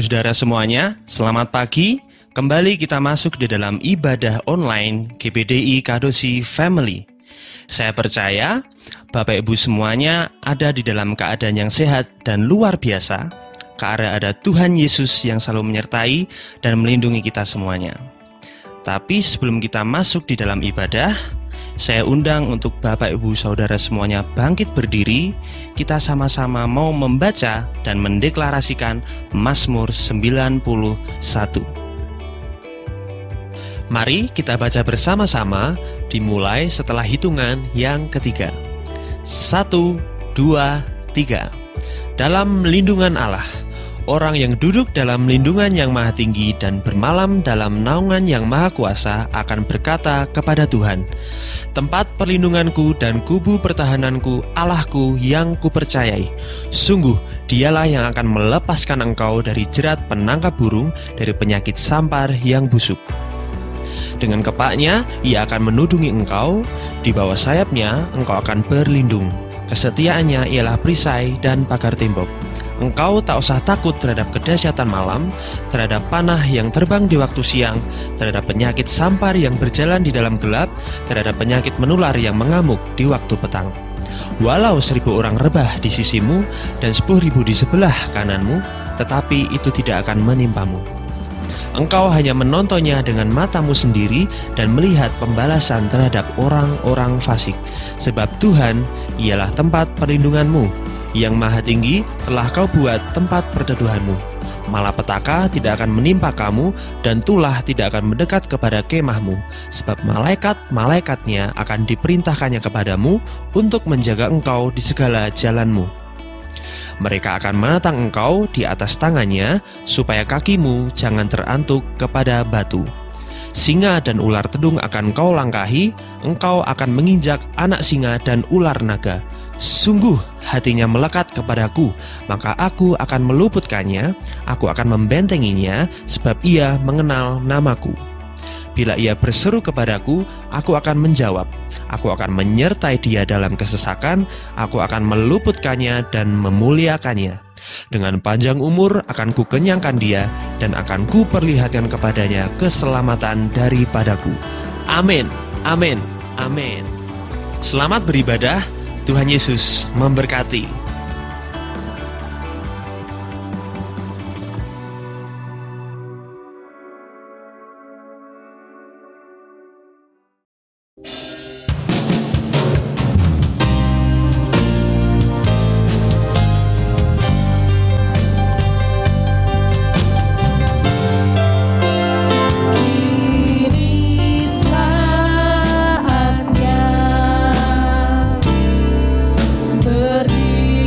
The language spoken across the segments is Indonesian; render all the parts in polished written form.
Ibu saudara semuanya, selamat pagi. Kembali kita masuk di dalam ibadah online GPDI Kadosi Family. Saya percaya Bapak Ibu semuanya ada di dalam keadaan yang sehat dan luar biasa, karena ada Tuhan Yesus yang selalu menyertai dan melindungi kita semuanya. Tapi sebelum kita masuk di dalam ibadah, saya undang untuk Bapak Ibu Saudara semuanya bangkit berdiri. Kita sama-sama mau membaca dan mendeklarasikan Mazmur 91. Mari kita baca bersama-sama, dimulai setelah hitungan yang ketiga. 1, 2, 3. Dalam lindungan Allah, orang yang duduk dalam lindungan yang maha tinggi dan bermalam dalam naungan yang maha kuasa akan berkata kepada Tuhan, tempat perlindunganku dan kubu pertahananku, Allahku yang kupercayai. Sungguh, dialah yang akan melepaskan engkau dari jerat penangkap burung, dari penyakit sampar yang busuk. Dengan kepaknya, ia akan menudungi engkau, di bawah sayapnya engkau akan berlindung. Kesetiaannya ialah perisai dan pagar tembok. Engkau tak usah takut terhadap kedahsyatan malam, terhadap panah yang terbang di waktu siang, terhadap penyakit sampar yang berjalan di dalam gelap, terhadap penyakit menular yang mengamuk di waktu petang. Walau 1.000 orang rebah di sisimu dan 10.000 di sebelah kananmu, tetapi itu tidak akan menimpamu. Engkau hanya menontonnya dengan matamu sendiri dan melihat pembalasan terhadap orang-orang fasik. Sebab Tuhan ialah tempat perlindunganmu. Yang maha tinggi telah kau buat tempat perteduhanmu. Malapetaka tidak akan menimpa kamu, dan tulah tidak akan mendekat kepada kemahmu. Sebab malaikat-malaikatnya akan diperintahkannya kepadamu untuk menjaga engkau di segala jalanmu. Mereka akan menatang engkau di atas tangannya, supaya kakimu jangan terantuk kepada batu. Singa dan ular tedung akan kau langkahi, engkau akan menginjak anak singa dan ular naga. Sungguh hatinya melekat kepadaku, maka aku akan meluputkannya, aku akan membentenginya, sebab ia mengenal namaku. Bila ia berseru kepadaku, aku akan menjawab. Aku akan menyertai dia dalam kesesakan, aku akan meluputkannya dan memuliakannya. Dengan panjang umur akan kukenyangkan dia, dan akan kuperlihatkan kepadanya keselamatan daripadaku. Amin, amin, amin. Selamat beribadah. Tuhan Yesus memberkati. Berdiri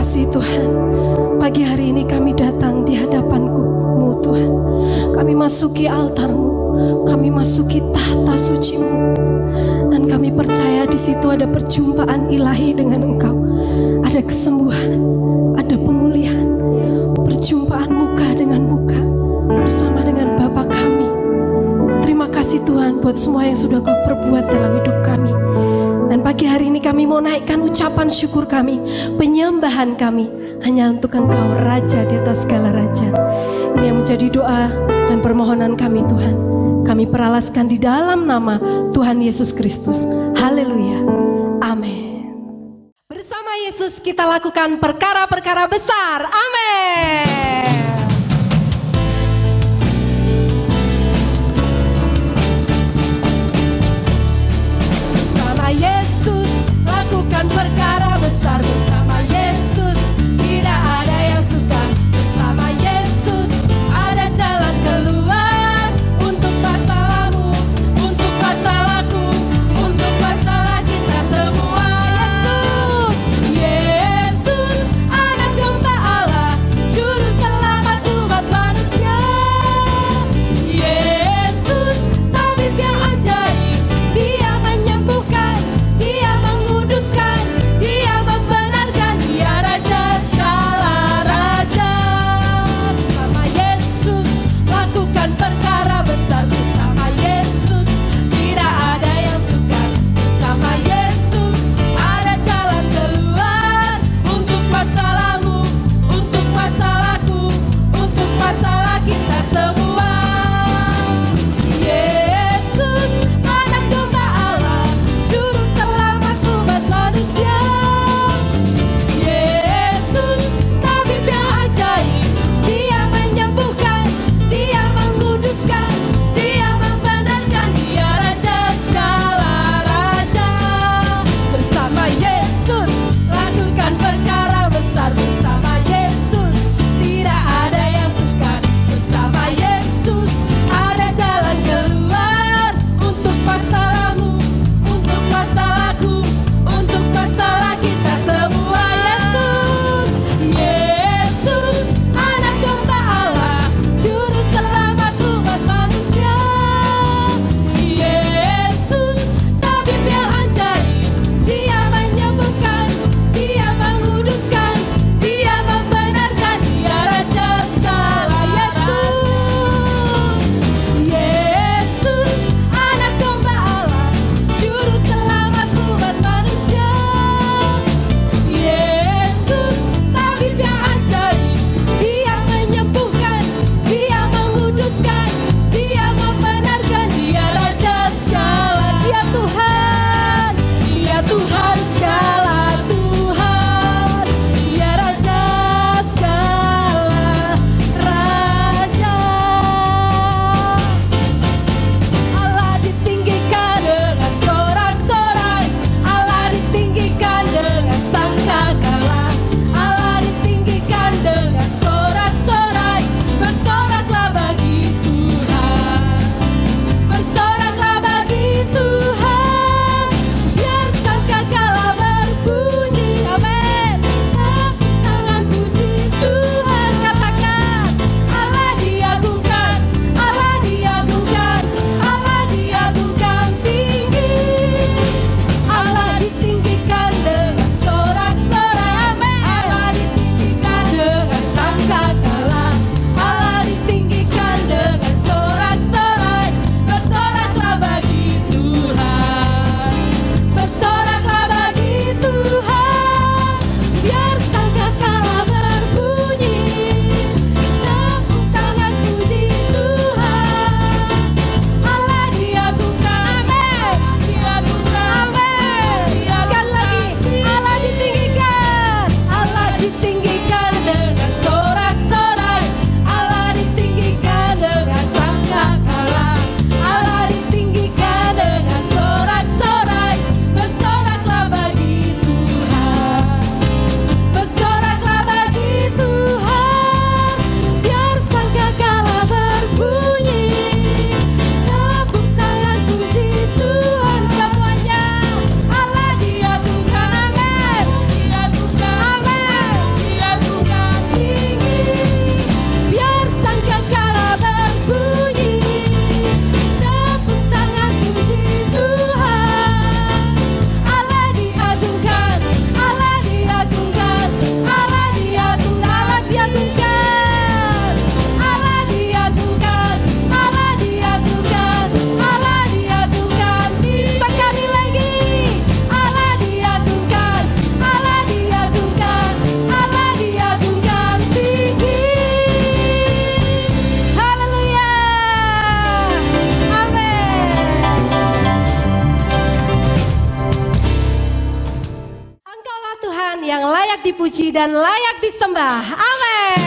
kasih Tuhan. Pagi hari ini kami datang di hadapan-Mu Tuhan. Kami masuki altar-Mu, kami masuki tahta suci-Mu, dan kami percaya di situ ada perjumpaan ilahi dengan Engkau. Ada kesembuhan, ada pemulihan, perjumpaan muka dengan muka bersama dengan Bapa kami. Terima kasih Tuhan buat semua yang sudah Kau perbuat dalam hidup kami. Dan pagi hari ini kami mau naikkan ucapan syukur kami, penyembahan kami hanya untuk Engkau, Raja di atas segala raja. Ini yang menjadi doa dan permohonan kami Tuhan. Kami peralaskan di dalam nama Tuhan Yesus Kristus. Haleluya. Amin. Bersama Yesus kita lakukan perkara-perkara besar. Amin. Bersama Yesus lakukan perkara besar. Bersama Yesus tidak ada yang sukar. Bersama Yesus ada jalan keluar. Untuk masalahmu, untuk masalahku, untuk masalah kita semua. Yesus, Yesus, Anak Domba Allah, Juru Selamat. Tuhan yang layak dipuji dan layak disembah. Amin.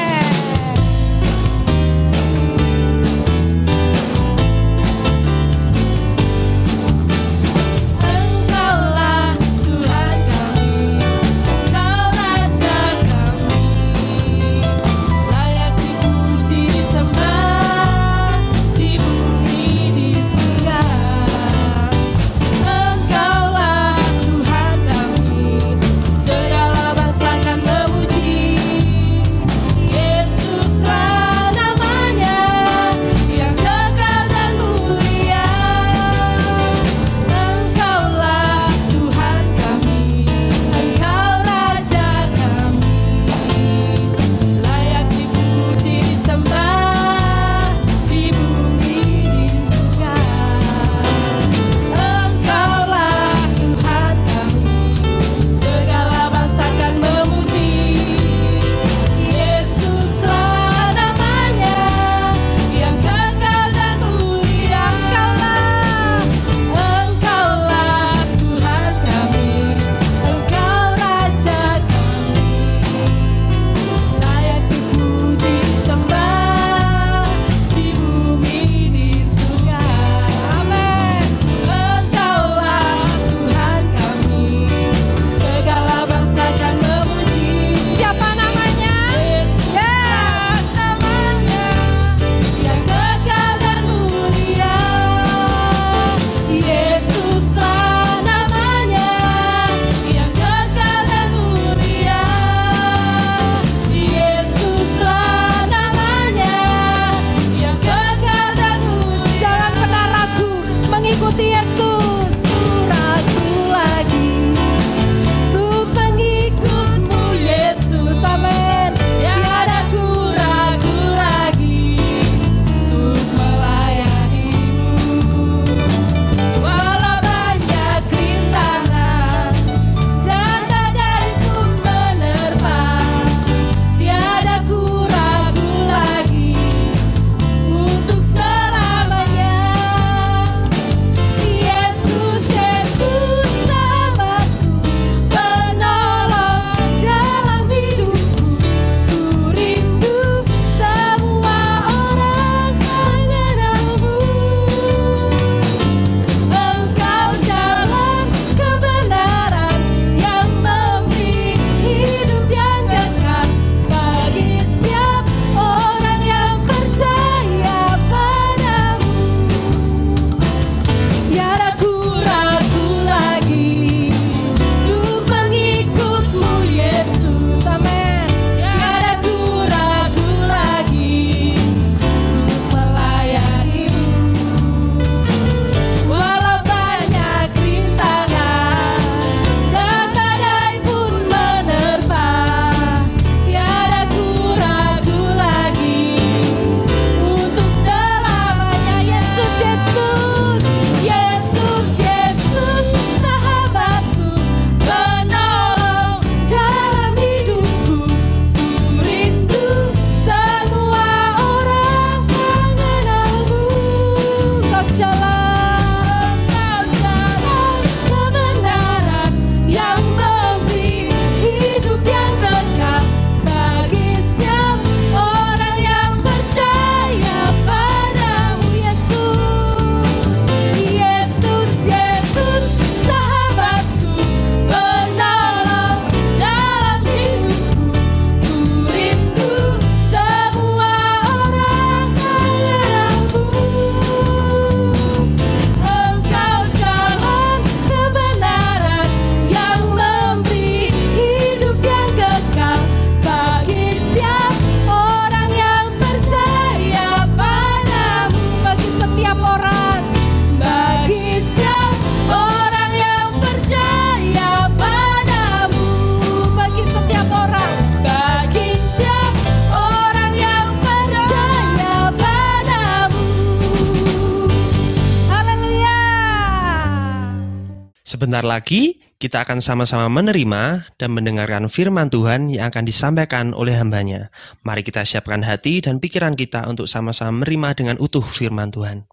Sebentar lagi kita akan sama-sama menerima dan mendengarkan firman Tuhan yang akan disampaikan oleh hamba-Nya. Mari kita siapkan hati dan pikiran kita untuk sama-sama menerima dengan utuh firman Tuhan.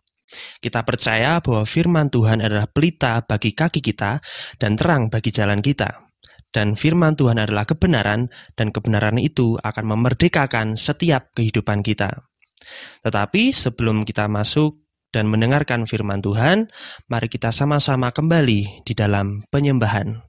Kita percaya bahwa firman Tuhan adalah pelita bagi kaki kita dan terang bagi jalan kita. dan firman Tuhan adalah kebenaran, dan kebenaran itu akan memerdekakan setiap kehidupan kita. Tetapi sebelum kita masuk dan mendengarkan firman Tuhan, mari kita sama-sama kembali di dalam penyembahan.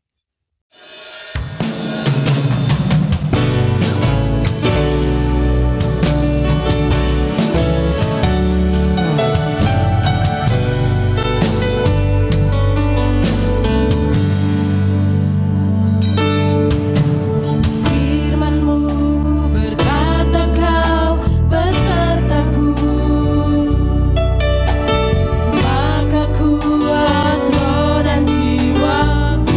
Maka kuat roh dan jiwaku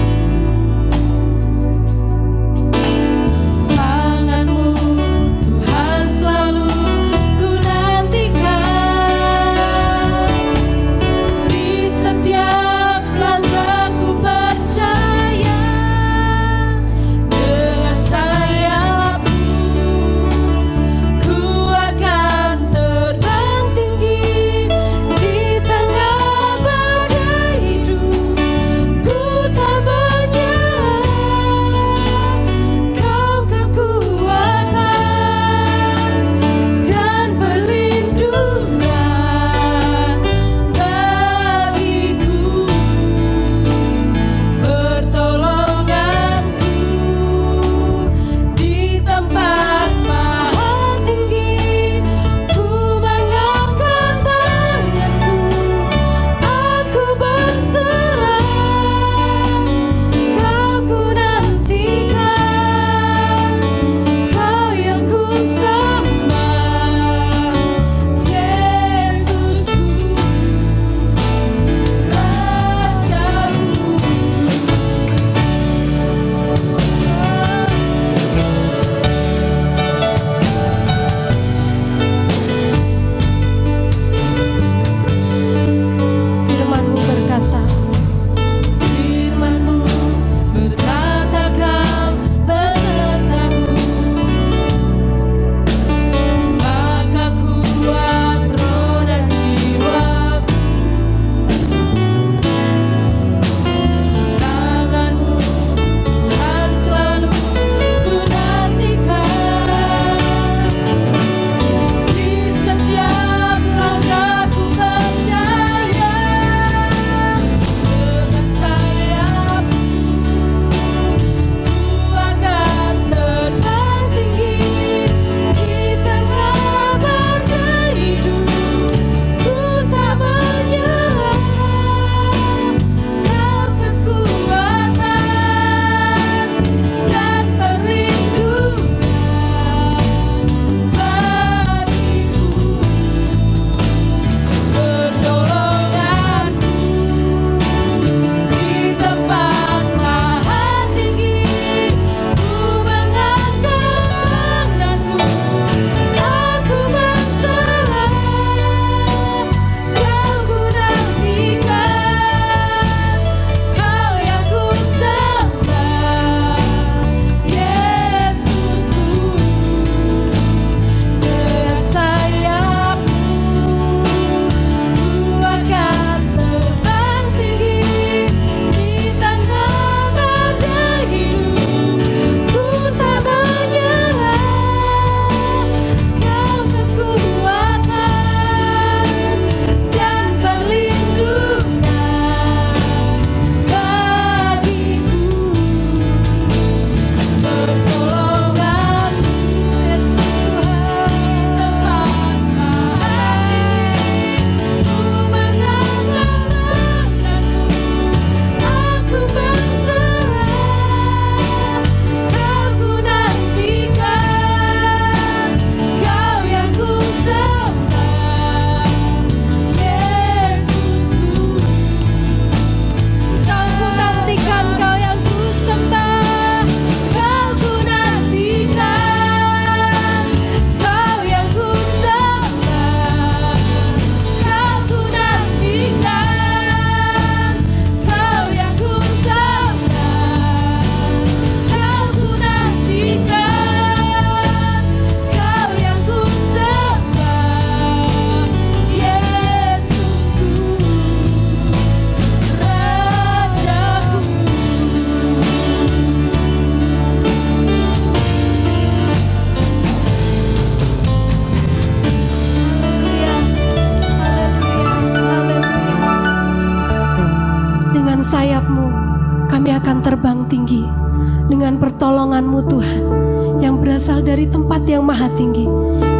Tuhan yang berasal dari tempat yang maha tinggi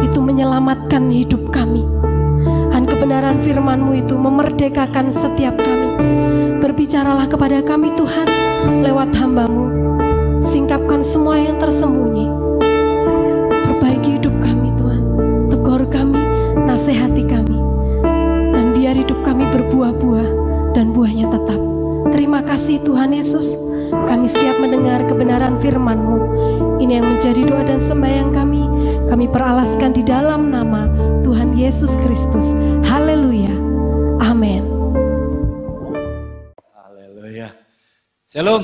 itu menyelamatkan hidup kami. Dan kebenaran firman-Mu itu memerdekakan setiap kami. Berbicaralah kepada kami Tuhan lewat hamba-Mu. Singkapkan semua yang tersembunyi. Perbaiki hidup kami Tuhan. Tegur kami, nasihati kami. Dan biar hidup kami berbuah-buah dan buahnya tetap. Terima kasih Tuhan Yesus. Kami siap mendengar kebenaran firman-Mu. Ini yang menjadi doa dan sembahyang kami. Kami peralaskan di dalam nama Tuhan Yesus Kristus. Haleluya. Amin. Haleluya. Shalom.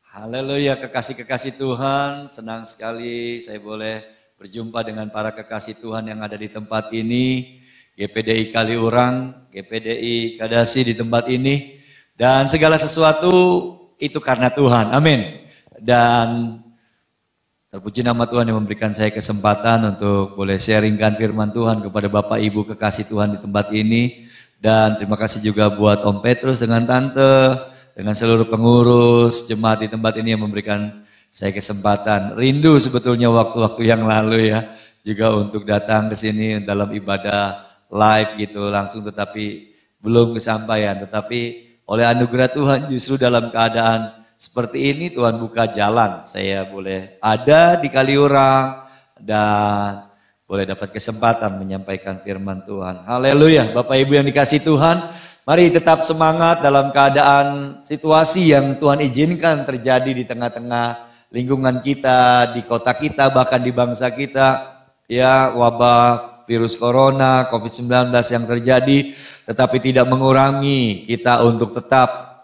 Haleluya, kekasih-kekasih Tuhan. Senang sekali saya boleh berjumpa dengan para kekasih Tuhan yang ada di tempat ini. GPDI Kaliurang, GPDI Kadasi di tempat ini. Dan segala sesuatu itu karena Tuhan. Amin. Dan terpuji nama Tuhan yang memberikan saya kesempatan untuk boleh sharingkan firman Tuhan kepada Bapak Ibu kekasih Tuhan di tempat ini. Dan terima kasih juga buat Om Petrus dengan Tante, dengan seluruh pengurus jemaat di tempat ini yang memberikan saya kesempatan. Rindu sebetulnya waktu-waktu yang lalu ya, juga untuk datang ke sini dalam ibadah live gitu langsung, tetapi belum kesampaian. Tetapi oleh anugerah Tuhan justru dalam keadaan seperti ini Tuhan buka jalan. Saya boleh ada di Kaliurang dan boleh dapat kesempatan menyampaikan firman Tuhan. Haleluya. Bapak Ibu yang dikasihi Tuhan, mari tetap semangat dalam keadaan situasi yang Tuhan izinkan terjadi di tengah-tengah lingkungan kita, di kota kita, bahkan di bangsa kita. Ya, wabah virus corona, COVID-19 yang terjadi, tetapi tidak mengurangi kita untuk tetap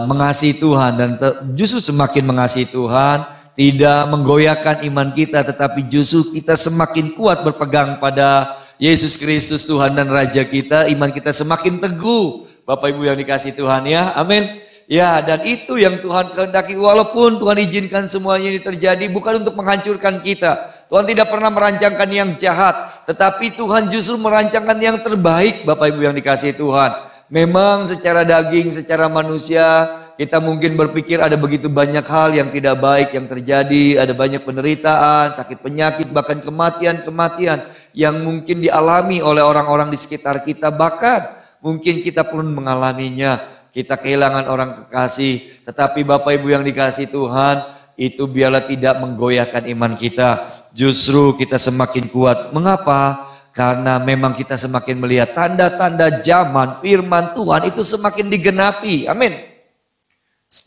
mengasihi Tuhan dan justru semakin mengasihi Tuhan, tidak menggoyahkan iman kita, tetapi justru kita semakin kuat berpegang pada Yesus Kristus Tuhan dan Raja kita, iman kita semakin teguh. Bapak Ibu yang dikasihi Tuhan ya, amin. Ya, dan itu yang Tuhan kehendaki, walaupun Tuhan izinkan semuanya ini terjadi bukan untuk menghancurkan kita. Tuhan tidak pernah merancangkan yang jahat, tetapi Tuhan justru merancangkan yang terbaik. Bapak Ibu yang dikasihi Tuhan. Memang secara daging, secara manusia, kita mungkin berpikir ada begitu banyak hal yang tidak baik yang terjadi, ada banyak penderitaan, sakit penyakit, bahkan kematian-kematian yang mungkin dialami oleh orang-orang di sekitar kita, bahkan mungkin kita pun mengalaminya, kita kehilangan orang kekasih. Tetapi Bapak Ibu yang dikasihi Tuhan, itu biarlah tidak menggoyahkan iman kita, justru kita semakin kuat. Mengapa? Karena memang kita semakin melihat tanda-tanda zaman firman Tuhan itu semakin digenapi. Amin.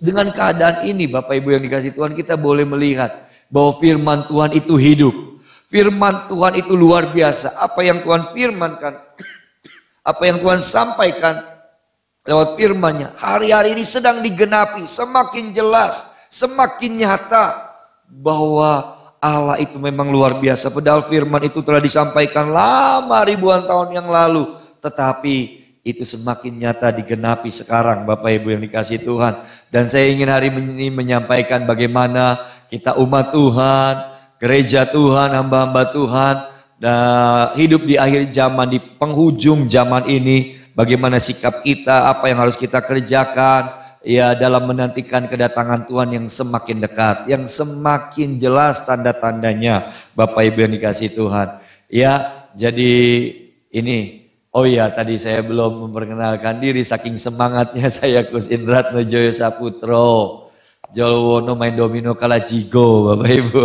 Dengan keadaan ini Bapak Ibu yang dikasihi Tuhan, kita boleh melihat bahwa firman Tuhan itu hidup. Firman Tuhan itu luar biasa. Apa yang Tuhan firmankan, apa yang Tuhan sampaikan lewat firman-Nya, hari-hari ini sedang digenapi. Semakin jelas, semakin nyata bahwa Allah itu memang luar biasa. Padahal firman itu telah disampaikan lama, ribuan tahun yang lalu. Tetapi itu semakin nyata digenapi sekarang Bapak Ibu yang dikasihi Tuhan. Dan saya ingin hari ini menyampaikan bagaimana kita umat Tuhan, gereja Tuhan, hamba-hamba Tuhan, dan hidup di akhir zaman, di penghujung zaman ini. Bagaimana sikap kita, apa yang harus kita kerjakan. Ya, dalam menantikan kedatangan Tuhan yang semakin dekat, yang semakin jelas tanda-tandanya, Bapak Ibu yang dikasihi Tuhan. Ya, jadi ini, oh ya tadi saya belum memperkenalkan diri, saking semangatnya saya Kus Indratno Joyo Saputro, Jolwono main domino kala jigo, Bapak Ibu,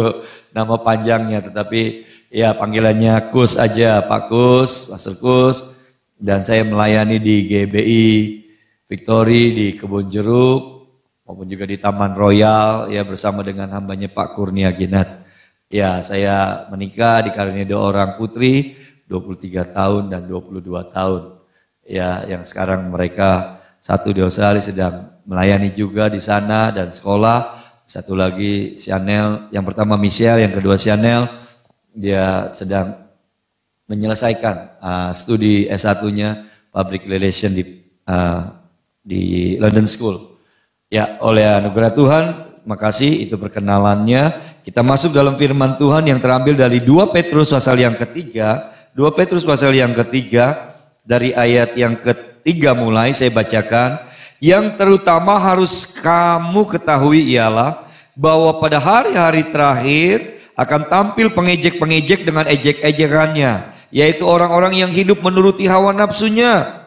nama panjangnya, tetapi ya panggilannya Kus aja, Pak Kus, Pastor Kus, dan saya melayani di GBI Victory di Kebun Jeruk maupun juga di Taman Royal ya bersama dengan hambanya Pak Kurnia Ginat. Ya, saya menikah dikaruniai 2 orang putri, 23 tahun dan 22 tahun. Ya, yang sekarang mereka satu di Australia sedang melayani juga di sana dan sekolah. Satu lagi Chanel, yang pertama Michelle, yang kedua Chanel, dia sedang menyelesaikan studi S1-nya Public Relation di London School. Ya, oleh anugerah Tuhan, makasih itu perkenalannya. Kita masuk dalam firman Tuhan yang terambil dari 2 Petrus pasal yang ketiga. 2 Petrus pasal yang ketiga, dari ayat yang ketiga mulai saya bacakan. Yang terutama harus kamu ketahui ialah bahwa pada hari-hari terakhir akan tampil pengejek-pengejek dengan ejek-ejekannya, yaitu orang-orang yang hidup menuruti hawa nafsunya.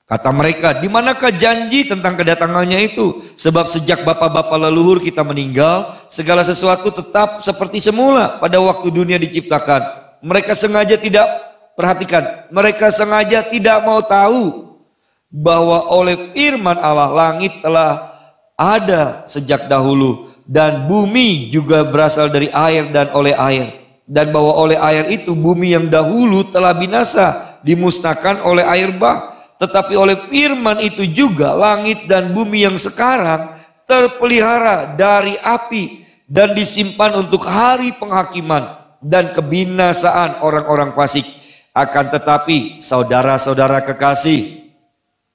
Kata mereka, di manakah janji tentang kedatangannya itu? Sebab sejak bapak-bapak leluhur kita meninggal, segala sesuatu tetap seperti semula pada waktu dunia diciptakan. Mereka sengaja tidak perhatikan, mereka sengaja tidak mau tahu bahwa oleh firman Allah langit telah ada sejak dahulu, dan bumi juga berasal dari air dan oleh air. Dan bahwa oleh air itu bumi yang dahulu telah binasa, dimusnahkan oleh air bah. Tetapi oleh firman itu juga langit dan bumi yang sekarang terpelihara dari api dan disimpan untuk hari penghakiman dan kebinasaan orang-orang fasik. Akan tetapi saudara-saudara kekasih,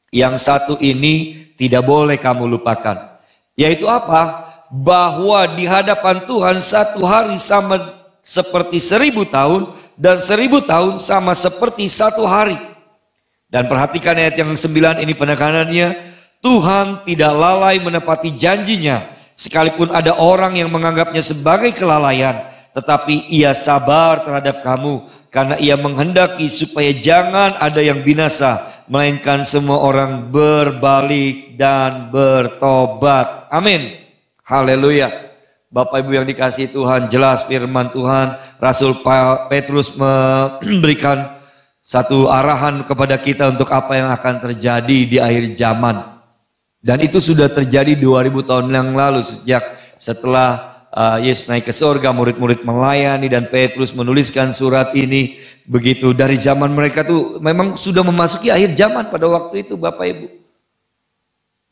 yang satu ini tidak boleh kamu lupakan. Yaitu apa? Bahwa di hadapan Tuhan satu hari sama seperti 1000 tahun, dan 1000 tahun sama seperti satu hari. Dan perhatikan ayat yang 9 ini penekanannya, Tuhan tidak lalai menepati janjinya, sekalipun ada orang yang menganggapnya sebagai kelalaian, tetapi ia sabar terhadap kamu, karena ia menghendaki supaya jangan ada yang binasa, melainkan semua orang berbalik dan bertobat. Amin. Haleluya. Bapak Ibu yang dikasihi Tuhan, jelas firman Tuhan, Rasul Petrus memberikan satu arahan kepada kita untuk apa yang akan terjadi di akhir zaman. Dan itu sudah terjadi 2000 tahun yang lalu, setelah Yesus naik ke surga, murid-murid melayani dan Petrus menuliskan surat ini. Begitu dari zaman mereka tuh memang sudah memasuki akhir zaman pada waktu itu Bapak Ibu.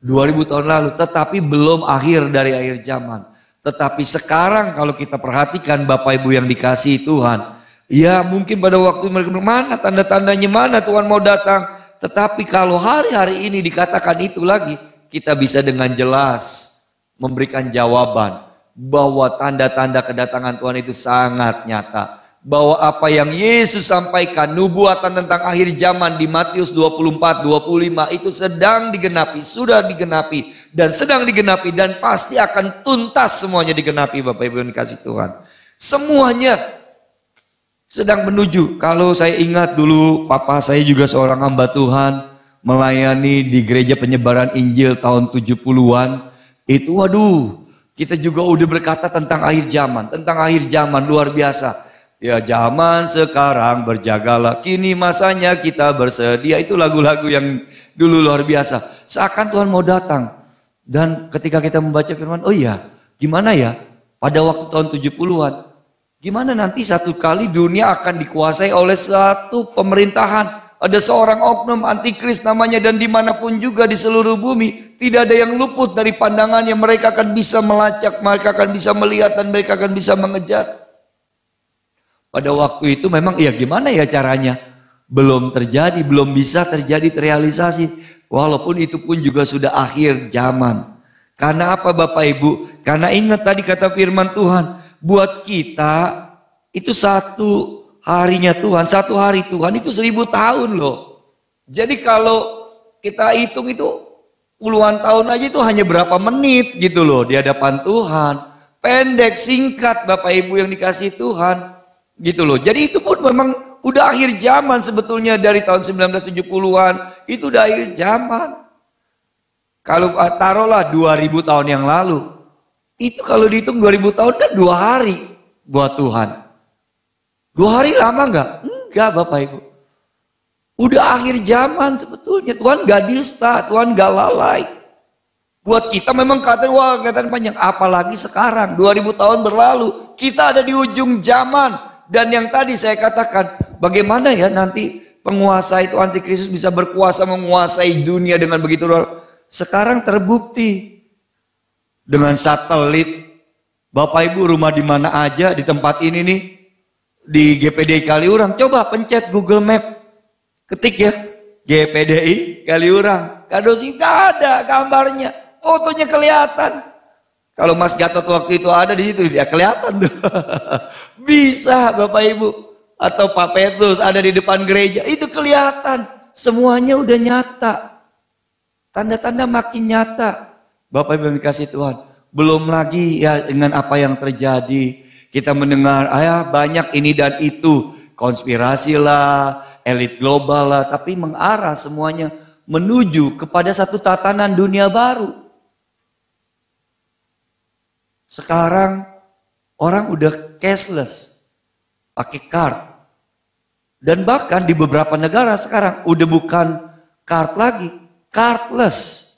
2000 tahun lalu, tetapi belum akhir dari akhir zaman. Tetapi sekarang kalau kita perhatikan Bapak Ibu yang dikasihi Tuhan, ya mungkin pada waktu mereka mana tanda-tandanya, mana Tuhan mau datang. Tetapi kalau hari-hari ini dikatakan itu lagi, kita bisa dengan jelas memberikan jawaban bahwa tanda-tanda kedatangan Tuhan itu sangat nyata. Bahwa apa yang Yesus sampaikan, nubuatan tentang akhir zaman di Matius 24-25 itu sedang digenapi, sudah digenapi, dan sedang digenapi, dan pasti akan tuntas semuanya digenapi Bapak Ibu yang dikasihi Tuhan. Semuanya sedang menuju. Kalau saya ingat dulu papa saya juga seorang hamba Tuhan, melayani di gereja penyebaran Injil tahun 70-an. Itu waduh, kita juga udah berkata tentang akhir zaman luar biasa. Ya zaman sekarang berjagalah, kini masanya kita bersedia. Itu lagu-lagu yang dulu luar biasa. Seakan Tuhan mau datang. Dan ketika kita membaca firman, oh iya, gimana ya pada waktu tahun 70-an, gimana nanti satu kali dunia akan dikuasai oleh satu pemerintahan. Ada seorang oknum antikris namanya, dan dimanapun juga di seluruh bumi, tidak ada yang luput dari pandangannya. Mereka akan bisa melacak, mereka akan bisa melihat, dan mereka akan bisa mengejar. Pada waktu itu memang ya gimana ya caranya? Belum terjadi, belum bisa terjadi, terrealisasi. Walaupun itu pun juga sudah akhir zaman. Karena apa Bapak Ibu? Karena ingat tadi kata firman Tuhan, buat kita itu satu harinya Tuhan, satu hari Tuhan itu 1000 tahun loh. Jadi kalau kita hitung itu puluhan tahun aja itu hanya berapa menit gitu loh di hadapan Tuhan. Pendek, singkat Bapak Ibu yang dikasihi Tuhan. Gitu loh. Jadi itu pun memang udah akhir zaman sebetulnya dari tahun 1970-an. Itu udah akhir zaman. Kalau taruhlah 2000 tahun yang lalu. Itu kalau dihitung 2000 tahun kan 2 hari buat Tuhan. 2 hari lama enggak? Enggak Bapak Ibu. Udah akhir zaman sebetulnya. Tuhan gak dusta, Tuhan gak lalai. Buat kita memang kelihatan panjang. Apalagi sekarang 2000 tahun berlalu. Kita ada di ujung zaman. Dan yang tadi saya katakan, bagaimana ya nanti penguasa itu antikristus bisa berkuasa menguasai dunia dengan begitu. Sekarang terbukti dengan satelit. Bapak Ibu rumah di mana aja di tempat ini nih, di GPDI Kaliurang, coba pencet Google Map, ketik ya GPDI Kaliurang, kado sih gak ada gambarnya, fotonya kelihatan. Kalau Mas Gatot waktu itu ada di situ, ya kelihatan tuh. Bisa Bapak Ibu. Atau Pak Petrus ada di depan gereja, itu kelihatan. Semuanya udah nyata. Tanda-tanda makin nyata. Bapak Ibu yang dikasihi Tuhan. Belum lagi ya dengan apa yang terjadi. Kita mendengar banyak ini dan itu. Konspirasi lah, elit global lah. Tapi mengarah semuanya menuju kepada satu tatanan dunia baru. Sekarang orang udah cashless. Pakai card. Dan bahkan di beberapa negara sekarang udah bukan card lagi. Cardless.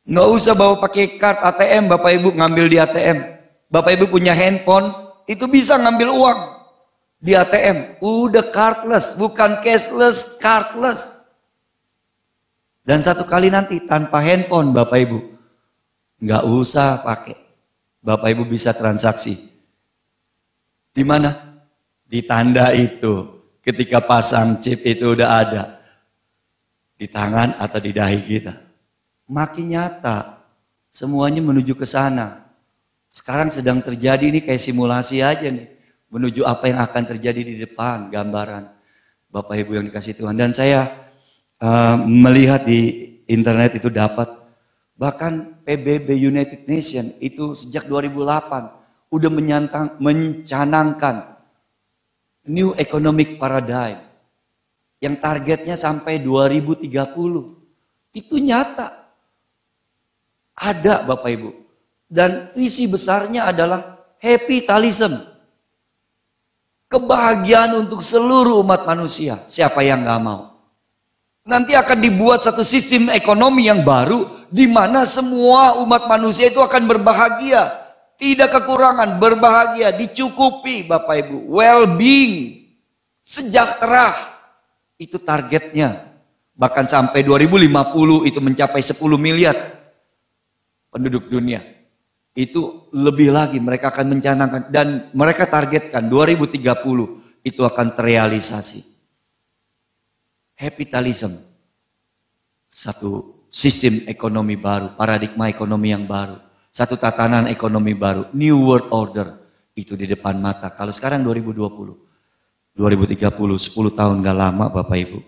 Nggak usah bawa pakai card ATM, Bapak Ibu ngambil di ATM. Bapak Ibu punya handphone, itu bisa ngambil uang di ATM. Udah cardless, bukan cashless, cardless. Dan satu kali nanti tanpa handphone Bapak Ibu, nggak usah pakai. Bapak Ibu bisa transaksi. Di mana? Di tanda itu. Ketika pasang chip itu udah ada. Di tangan atau di dahi kita. Makin nyata, semuanya menuju ke sana. Sekarang sedang terjadi ini kayak simulasi aja nih, menuju apa yang akan terjadi di depan, gambaran Bapak Ibu yang dikasih Tuhan. Dan saya melihat di internet itu dapat, bahkan PBB United Nations itu sejak 2008 udah mencanangkan New Economic Paradigm yang targetnya sampai 2030. Itu nyata. Ada Bapak Ibu. Dan visi besarnya adalah capitalism. Kebahagiaan untuk seluruh umat manusia. Siapa yang gak mau? Nanti akan dibuat satu sistem ekonomi yang baru. Di mana semua umat manusia itu akan berbahagia. Tidak kekurangan, berbahagia, dicukupi Bapak Ibu. Well-being, sejahtera. Itu targetnya. Bahkan sampai 2050 itu mencapai 10 miliar. Penduduk dunia. Itu lebih lagi mereka akan mencanangkan. Dan mereka targetkan 2030 itu akan terrealisasi. Capitalism. Satu sistem ekonomi baru. Paradigma ekonomi yang baru. Satu tatanan ekonomi baru. New World Order. Itu di depan mata. Kalau sekarang 2020. 2030. 10 tahun gak lama Bapak Ibu.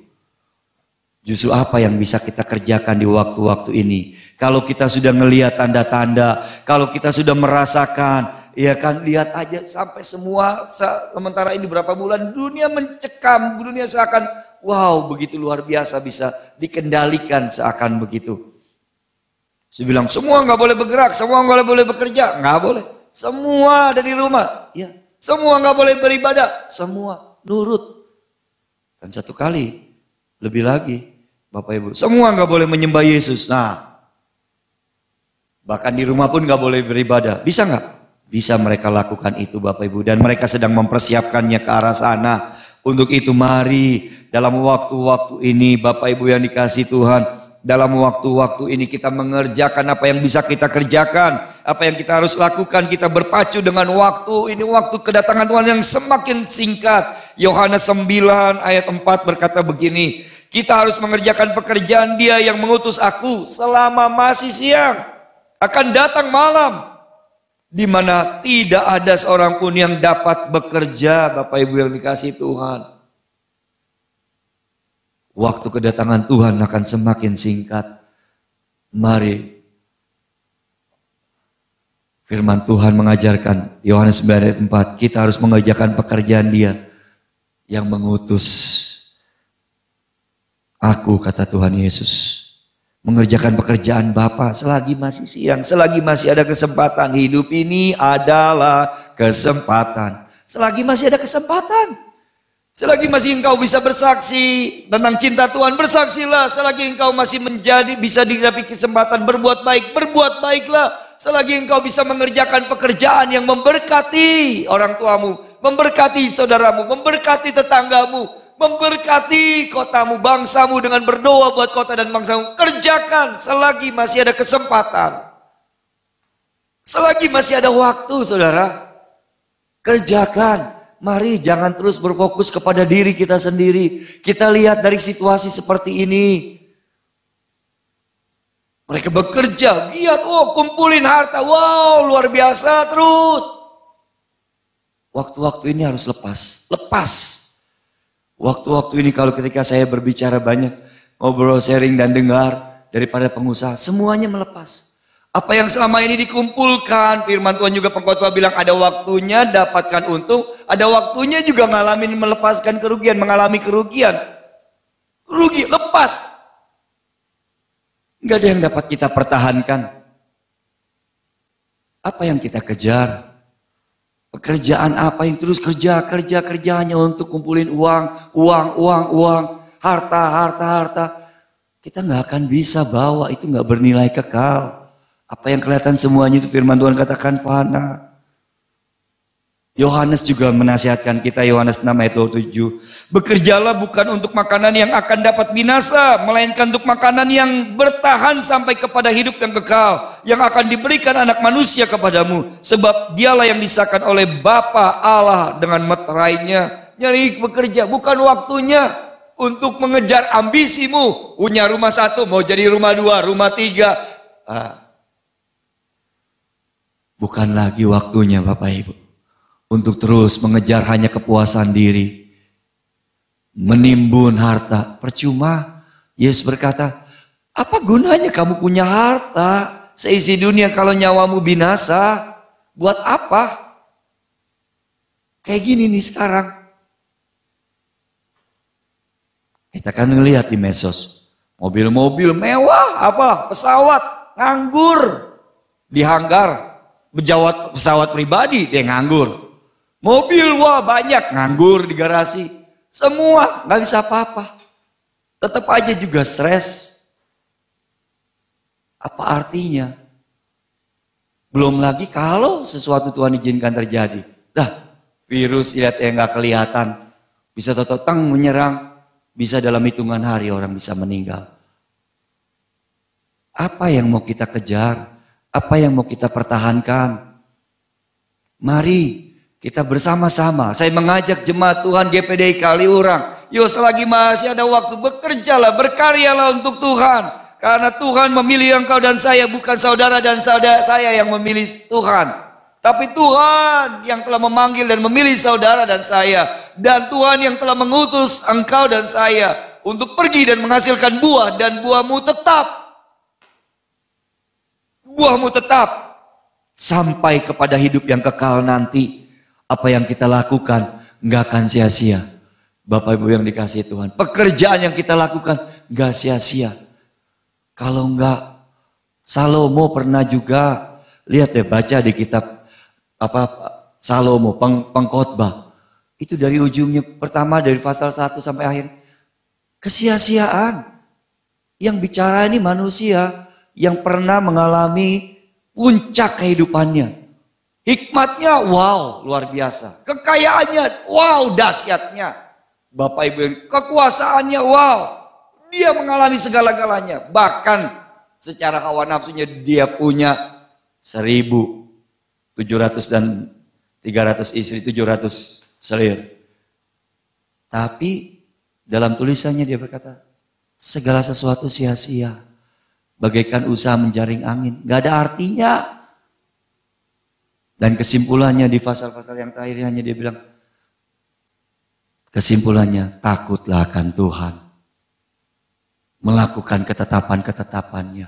Justru apa yang bisa kita kerjakan di waktu-waktu ini. Kalau kita sudah ngelihat tanda-tanda, kalau kita sudah merasakan, ya kan lihat aja sampai semua, sementara ini berapa bulan dunia mencekam, dunia seakan wow begitu luar biasa bisa dikendalikan seakan begitu. Saya bilang semua nggak boleh bergerak, semua nggak boleh bekerja, nggak boleh. Semua ada di rumah, ya. Semua nggak boleh beribadah, semua nurut. Dan satu kali, lebih lagi, Bapak Ibu, semua nggak boleh menyembah Yesus. Nah, bahkan di rumah pun nggak boleh beribadah. Bisa nggak? Bisa mereka lakukan itu Bapak Ibu. Dan mereka sedang mempersiapkannya ke arah sana. Untuk itu mari dalam waktu-waktu ini Bapak Ibu yang dikasih Tuhan. Dalam waktu-waktu ini kita mengerjakan apa yang bisa kita kerjakan. Apa yang kita harus lakukan. Kita berpacu dengan waktu. Ini waktu kedatangan Tuhan yang semakin singkat. Yohanes 9 ayat 4 berkata begini. Kita harus mengerjakan pekerjaan Dia yang mengutus aku selama masih siang. Akan datang malam. Di mana tidak ada seorang pun yang dapat bekerja, Bapak Ibu yang dikasih Tuhan. Waktu kedatangan Tuhan akan semakin singkat. Mari. Firman Tuhan mengajarkan, Yohanes 9 ayat 4, kita harus mengerjakan pekerjaan Dia yang mengutus aku, kata Tuhan Yesus. Mengerjakan pekerjaan Bapa selagi masih siang, selagi masih ada kesempatan. Hidup ini adalah kesempatan. Selagi masih ada kesempatan. Selagi masih engkau bisa bersaksi tentang cinta Tuhan, bersaksilah. Selagi engkau masih bisa didapati kesempatan berbuat baik, berbuat baiklah. Selagi engkau bisa mengerjakan pekerjaan yang memberkati orang tuamu, memberkati saudaramu, memberkati tetanggamu, memberkati kotamu, bangsamu dengan berdoa buat kota dan bangsamu. Kerjakan selagi masih ada kesempatan. Selagi masih ada waktu, saudara. Kerjakan. Mari jangan terus berfokus kepada diri kita sendiri. Kita lihat dari situasi seperti ini. Mereka bekerja, lihat, kumpulin harta, wow luar biasa terus. Waktu-waktu ini harus lepas. Waktu-waktu ini kalau ketika saya berbicara banyak, ngobrol, sharing dan dengar daripada pengusaha, semuanya melepas. Apa yang selama ini dikumpulkan, firman Tuhan juga pengkhotbah bilang ada waktunya dapatkan untung, ada waktunya juga ngalamin melepaskan kerugian, mengalami kerugian. Rugi, lepas. Nggak ada yang dapat kita pertahankan. Apa yang kita kejar? Pekerjaan apa yang terus kerja hanya untuk kumpulin uang, harta. Kita nggak akan bisa bawa, itu nggak bernilai kekal. Apa yang kelihatan semuanya itu firman Tuhan katakan fana. Yohanes juga menasihatkan kita, Yohanes 6 ayat 27. Bekerjalah bukan untuk makanan yang akan dapat binasa, melainkan untuk makanan yang bertahan sampai kepada hidup yang kekal, yang akan diberikan anak manusia kepadamu. Sebab dialah yang disahkan oleh Bapa Allah dengan meterainya. Nyari bekerja, bukan waktunya untuk mengejar ambisimu. Punya rumah 1, mau jadi rumah 2, rumah 3. Bukan lagi waktunya Bapak Ibu untuk terus mengejar hanya kepuasan diri, menimbun harta. Percuma. Yesus berkata, apa gunanya kamu punya harta seisi dunia kalau nyawamu binasa? Buat apa? Kayak gini nih sekarang. Kita kan ngelihat di medsos, mobil-mobil mewah, pesawat nganggur di hanggar. Berjawat pesawat pribadi, dia nganggur. Mobil banyak, nganggur di garasi. Semua nggak bisa apa-apa. Tetap aja juga stres. Apa artinya? Belum lagi kalau sesuatu Tuhan izinkan terjadi. Virus lihat yang nggak kelihatan. Bisa tototang menyerang. Bisa dalam hitungan hari orang bisa meninggal. Apa yang mau kita kejar? Apa yang mau kita pertahankan? Mari kita bersama-sama. Saya mengajak jemaat Tuhan GPDI Kaliurang. Yuk selagi masih ada waktu, bekerjalah, berkaryalah untuk Tuhan. Karena Tuhan memilih engkau dan saya, bukan saudara dan saudara saya yang memilih Tuhan. Tapi Tuhan yang telah memanggil dan memilih saudara dan saya. Dan Tuhan yang telah mengutus engkau dan saya untuk pergi dan menghasilkan buah. Dan buahmu tetap. Buahmu tetap sampai kepada hidup yang kekal nanti. Apa yang kita lakukan nggak akan sia-sia. Bapak Ibu yang dikasihi Tuhan, pekerjaan yang kita lakukan nggak sia-sia. Kalau nggak, Salomo pernah juga, lihat deh, baca di kitab Salomo pengkhotbah. Itu dari ujungnya pertama dari pasal 1 sampai akhir. Kesia-siaan. Yang bicara ini manusia yang pernah mengalami puncak kehidupannya. Hikmatnya wow, luar biasa. Kekayaannya wow, dahsyatnya. Bapak Ibu, kekuasaannya wow. Dia mengalami segala-galanya. Bahkan secara hawa nafsunya dia punya 1.700 dan 300 istri, 700 selir. Tapi dalam tulisannya dia berkata, segala sesuatu sia-sia. Bagaikan usaha menjaring angin. Gak ada artinya. Dan kesimpulannya di pasal-pasal yang terakhir hanya dia bilang, kesimpulannya, takutlah akan Tuhan. Melakukan ketetapan-ketetapannya.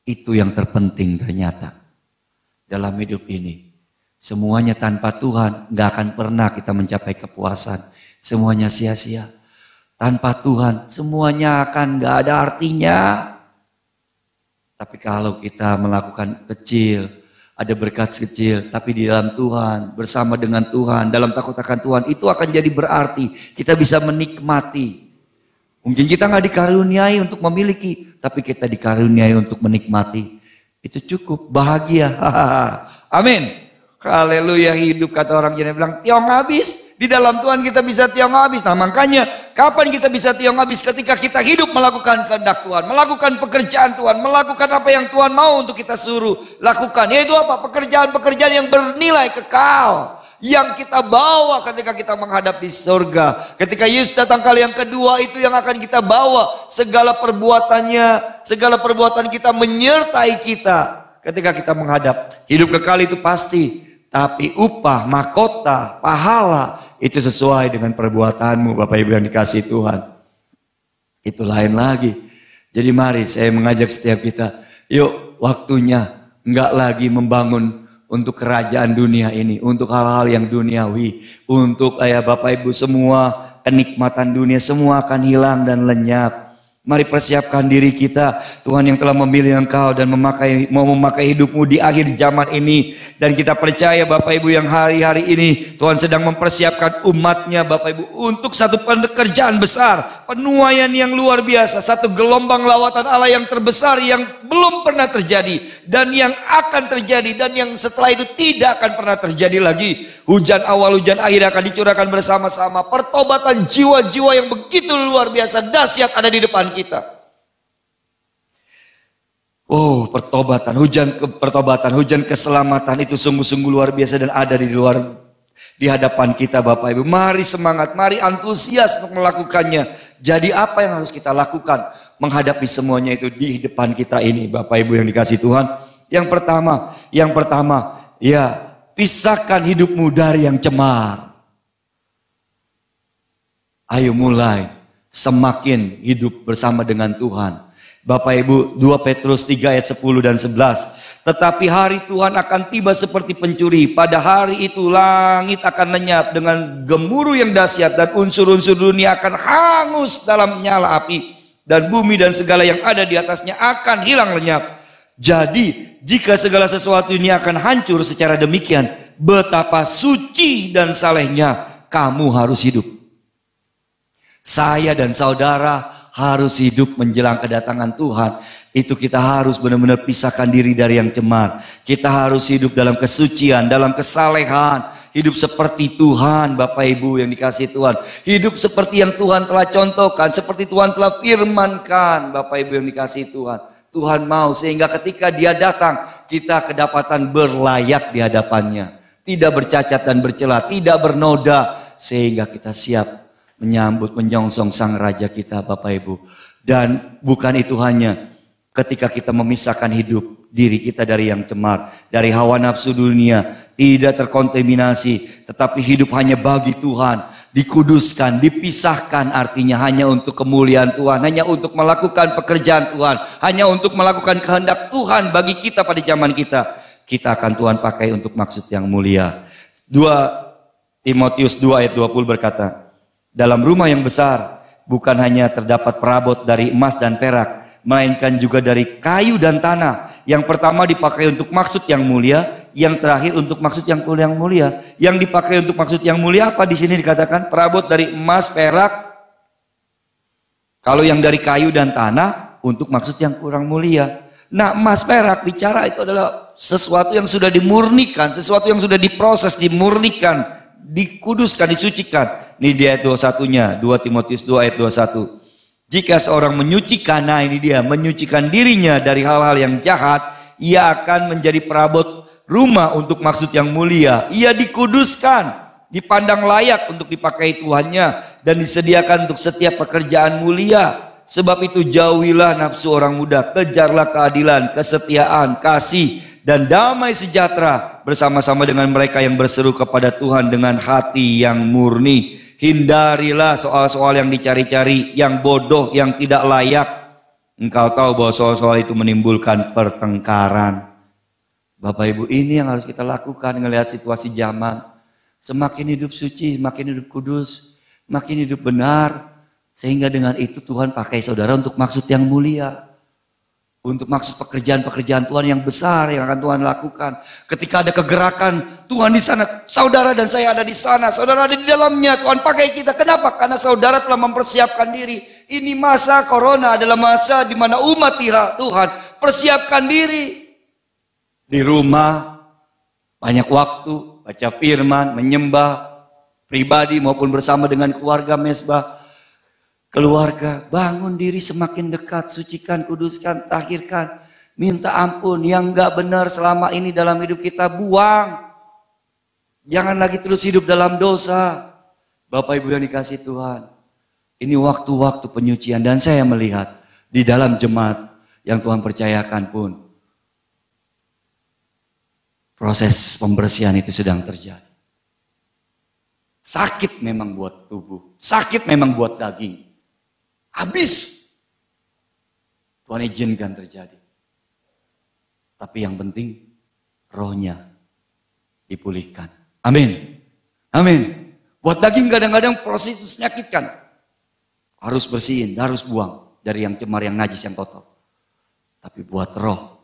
Itu yang terpenting ternyata. Dalam hidup ini. Semuanya tanpa Tuhan gak akan pernah kita mencapai kepuasan. Semuanya sia-sia. Tanpa Tuhan semuanya akan gak ada artinya. Tapi kalau kita melakukan kecil, ada berkat kecil, tapi di dalam Tuhan, bersama dengan Tuhan, dalam takut akan Tuhan, itu akan jadi berarti. Kita bisa menikmati. Mungkin kita nggak dikaruniai untuk memiliki, tapi kita dikaruniai untuk menikmati. Itu cukup, bahagia. Amin. Haleluya, hidup kata orang Jawa bilang, tiong habis. Di dalam Tuhan kita bisa tiong habis. Nah makanya, kapan kita bisa tiong habis? Ketika kita hidup melakukan kehendak Tuhan, melakukan pekerjaan Tuhan, melakukan apa yang Tuhan mau untuk kita suruh lakukan. Yaitu apa? Pekerjaan-pekerjaan yang bernilai kekal. Yang kita bawa ketika kita menghadapi surga. Ketika Yesus datang kali yang kedua, itu yang akan kita bawa. Segala perbuatannya, segala perbuatan kita menyertai kita. Ketika kita menghadap. Hidup kekal itu pasti. Tapi upah, mahkota, pahala itu sesuai dengan perbuatanmu Bapak Ibu yang dikasihi Tuhan. Itu lain lagi. Jadi mari saya mengajak setiap kita, yuk waktunya Enggak lagi membangun untuk kerajaan dunia ini, untuk hal-hal yang duniawi, untuk Bapak Ibu semua kenikmatan dunia semua akan hilang dan lenyap. Mari persiapkan diri kita, Tuhan yang telah memilih engkau dan mau memakai hidupmu di akhir zaman ini. Dan kita percaya Bapak Ibu yang hari-hari ini Tuhan sedang mempersiapkan umatnya Bapak Ibu untuk satu pekerjaan besar, penuaian yang luar biasa, satu gelombang lawatan Allah yang terbesar yang belum pernah terjadi dan yang akan terjadi dan yang setelah itu tidak akan pernah terjadi lagi. Hujan awal, hujan akhir akan dicurahkan bersama-sama. Pertobatan jiwa-jiwa yang begitu luar biasa dahsyat ada di depan kita. Oh, pertobatan, hujan keselamatan itu sungguh-sungguh luar biasa dan ada di hadapan kita Bapak Ibu. Mari semangat, mari antusias untuk melakukannya. Jadi apa yang harus kita lakukan menghadapi semuanya itu di depan kita ini Bapak Ibu yang dikasih Tuhan? Yang pertama, ya, pisahkan hidupmu dari yang cemar. Ayo mulai semakin hidup bersama dengan Tuhan. Bapak Ibu, 2 Petrus 3 ayat 10 dan 11. Tetapi hari Tuhan akan tiba seperti pencuri. Pada hari itu langit akan lenyap dengan gemuruh yang dahsyat dan unsur-unsur dunia akan hangus dalam nyala api. Dan bumi dan segala yang ada di atasnya akan hilang lenyap. Jadi jika segala sesuatu ini akan hancur secara demikian, betapa suci dan salehnya kamu harus hidup. Saya dan saudara harus hidup menjelang kedatangan Tuhan. Itu kita harus benar-benar pisahkan diri dari yang cemar. Kita harus hidup dalam kesucian, dalam kesalehan. Hidup seperti Tuhan Bapak Ibu yang dikasih Tuhan. Hidup seperti yang Tuhan telah contohkan, seperti Tuhan telah firmankan Bapak Ibu yang dikasih Tuhan. Tuhan mau sehingga ketika Dia datang kita kedapatan berlayak di hadapannya. Tidak bercacat dan bercela, tidak bernoda. Sehingga kita siap menyambut, menyongsong Sang Raja kita Bapak Ibu. Dan bukan itu hanya ketika kita memisahkan hidup diri kita dari yang cemar, dari hawa nafsu dunia, tidak terkontaminasi, tetapi hidup hanya bagi Tuhan, dikuduskan, dipisahkan artinya hanya untuk kemuliaan Tuhan, hanya untuk melakukan pekerjaan Tuhan, hanya untuk melakukan kehendak Tuhan bagi kita pada zaman kita. Kita akan Tuhan pakai untuk maksud yang mulia. 2 Timotius 2 ayat 20 berkata, dalam rumah yang besar bukan hanya terdapat perabot dari emas dan perak, melainkan juga dari kayu dan tanah. Yang pertama dipakai untuk maksud yang mulia, yang terakhir untuk maksud yang mulia. Yang dipakai untuk maksud yang mulia apa di sini dikatakan? Perabot dari emas, perak. Kalau yang dari kayu dan tanah untuk maksud yang kurang mulia. Nah, emas, perak bicara itu adalah sesuatu yang sudah dimurnikan, sesuatu yang sudah diproses, dimurnikan, dikuduskan, disucikan. Ini di ayat 21-nya, 2 Timotius 2 ayat 21. Jika seorang menyucikan, nah ini dia, menyucikan dirinya dari hal-hal yang jahat, ia akan menjadi perabot rumah untuk maksud yang mulia. Ia dikuduskan, dipandang layak untuk dipakai Tuhannya, dan disediakan untuk setiap pekerjaan mulia. Sebab itu jauhilah nafsu orang muda, kejarlah keadilan, kesetiaan, kasih, dan damai sejahtera bersama-sama dengan mereka yang berseru kepada Tuhan dengan hati yang murni. Hindarilah soal-soal yang dicari-cari, yang bodoh, yang tidak layak. Engkau tahu bahwa soal-soal itu menimbulkan pertengkaran. Bapak Ibu, ini yang harus kita lakukan melihat situasi zaman. Semakin hidup suci, makin hidup kudus, makin hidup benar. Sehingga dengan itu Tuhan pakai saudara untuk maksud yang mulia. Untuk maksud pekerjaan-pekerjaan Tuhan yang besar yang akan Tuhan lakukan. Ketika ada kegerakan Tuhan di sana, saudara dan saya ada di sana, saudara ada di dalamnya, Tuhan pakai kita. Kenapa? Karena saudara telah mempersiapkan diri. Ini masa corona adalah masa di mana umat Tuhan persiapkan diri. Di rumah banyak waktu baca firman, menyembah pribadi maupun bersama dengan keluarga mesbah. Keluarga, bangun diri semakin dekat, sucikan, kuduskan, tahirkan, minta ampun. Yang enggak benar selama ini dalam hidup kita, buang. Jangan lagi terus hidup dalam dosa. Bapak Ibu yang dikasih Tuhan, ini waktu-waktu penyucian. Dan saya melihat di dalam jemaat yang Tuhan percayakan pun, proses pembersihan itu sedang terjadi. Sakit memang buat tubuh, sakit memang buat daging. Habis. Tuhan izinkan terjadi. Tapi yang penting rohnya dipulihkan. Amin. Amin. Buat daging kadang-kadang proses itu menyakitkan. Harus bersihin, harus buang dari yang cemar, yang najis, yang kotor. Tapi buat roh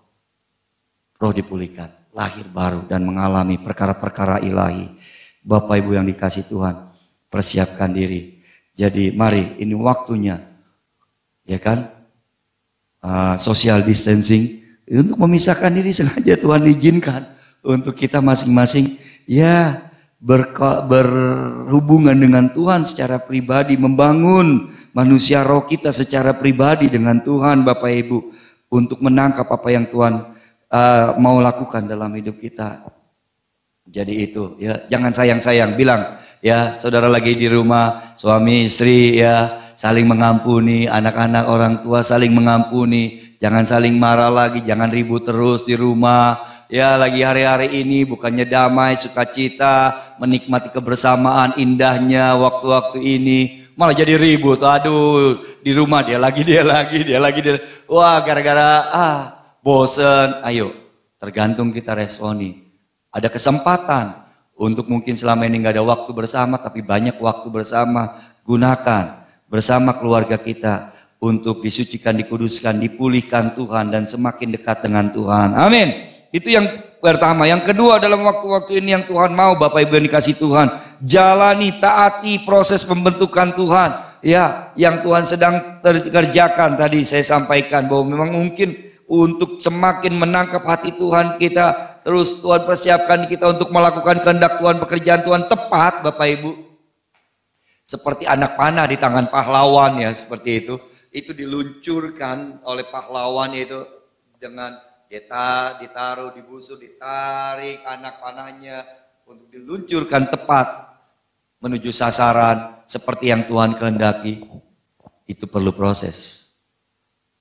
dipulihkan, lahir baru dan mengalami perkara-perkara ilahi. Bapak Ibu yang dikasih Tuhan, persiapkan diri. Jadi mari, ini waktunya, ya kan, social distancing, untuk memisahkan diri sengaja Tuhan izinkan untuk kita masing-masing ya berhubungan dengan Tuhan secara pribadi, membangun manusia roh kita secara pribadi dengan Tuhan, Bapak Ibu, untuk menangkap apa yang Tuhan mau lakukan dalam hidup kita. Jadi itu ya, jangan sayang-sayang, bilang ya, saudara lagi di rumah, suami istri ya saling mengampuni, anak-anak orang tua saling mengampuni, jangan saling marah lagi, jangan ribut terus di rumah. Ya, lagi hari-hari ini bukannya damai, sukacita, menikmati kebersamaan indahnya waktu-waktu ini, malah jadi ribut. Aduh, di rumah dia lagi. Wah, gara-gara bosen. Ayo, tergantung kita responi. Ada kesempatan untuk mungkin selama ini nggak ada waktu bersama, tapi banyak waktu bersama. Gunakan bersama keluarga kita untuk disucikan, dikuduskan, dipulihkan Tuhan, dan semakin dekat dengan Tuhan. Amin. Itu yang pertama. Yang kedua, dalam waktu-waktu ini yang Tuhan mau, Bapak Ibu yang dikasih Tuhan, jalani, taati proses pembentukan Tuhan. Ya, yang Tuhan sedang kerjakan tadi saya sampaikan bahwa memang mungkin untuk semakin menangkap hati Tuhan kita, terus Tuhan persiapkan kita untuk melakukan kehendak Tuhan, pekerjaan Tuhan tepat, Bapak Ibu. Seperti anak panah di tangan pahlawan ya, seperti itu. Itu diluncurkan oleh pahlawan itu dengan ditaruh di busur, ditarik anak panahnya untuk diluncurkan tepat menuju sasaran seperti yang Tuhan kehendaki. Itu perlu proses.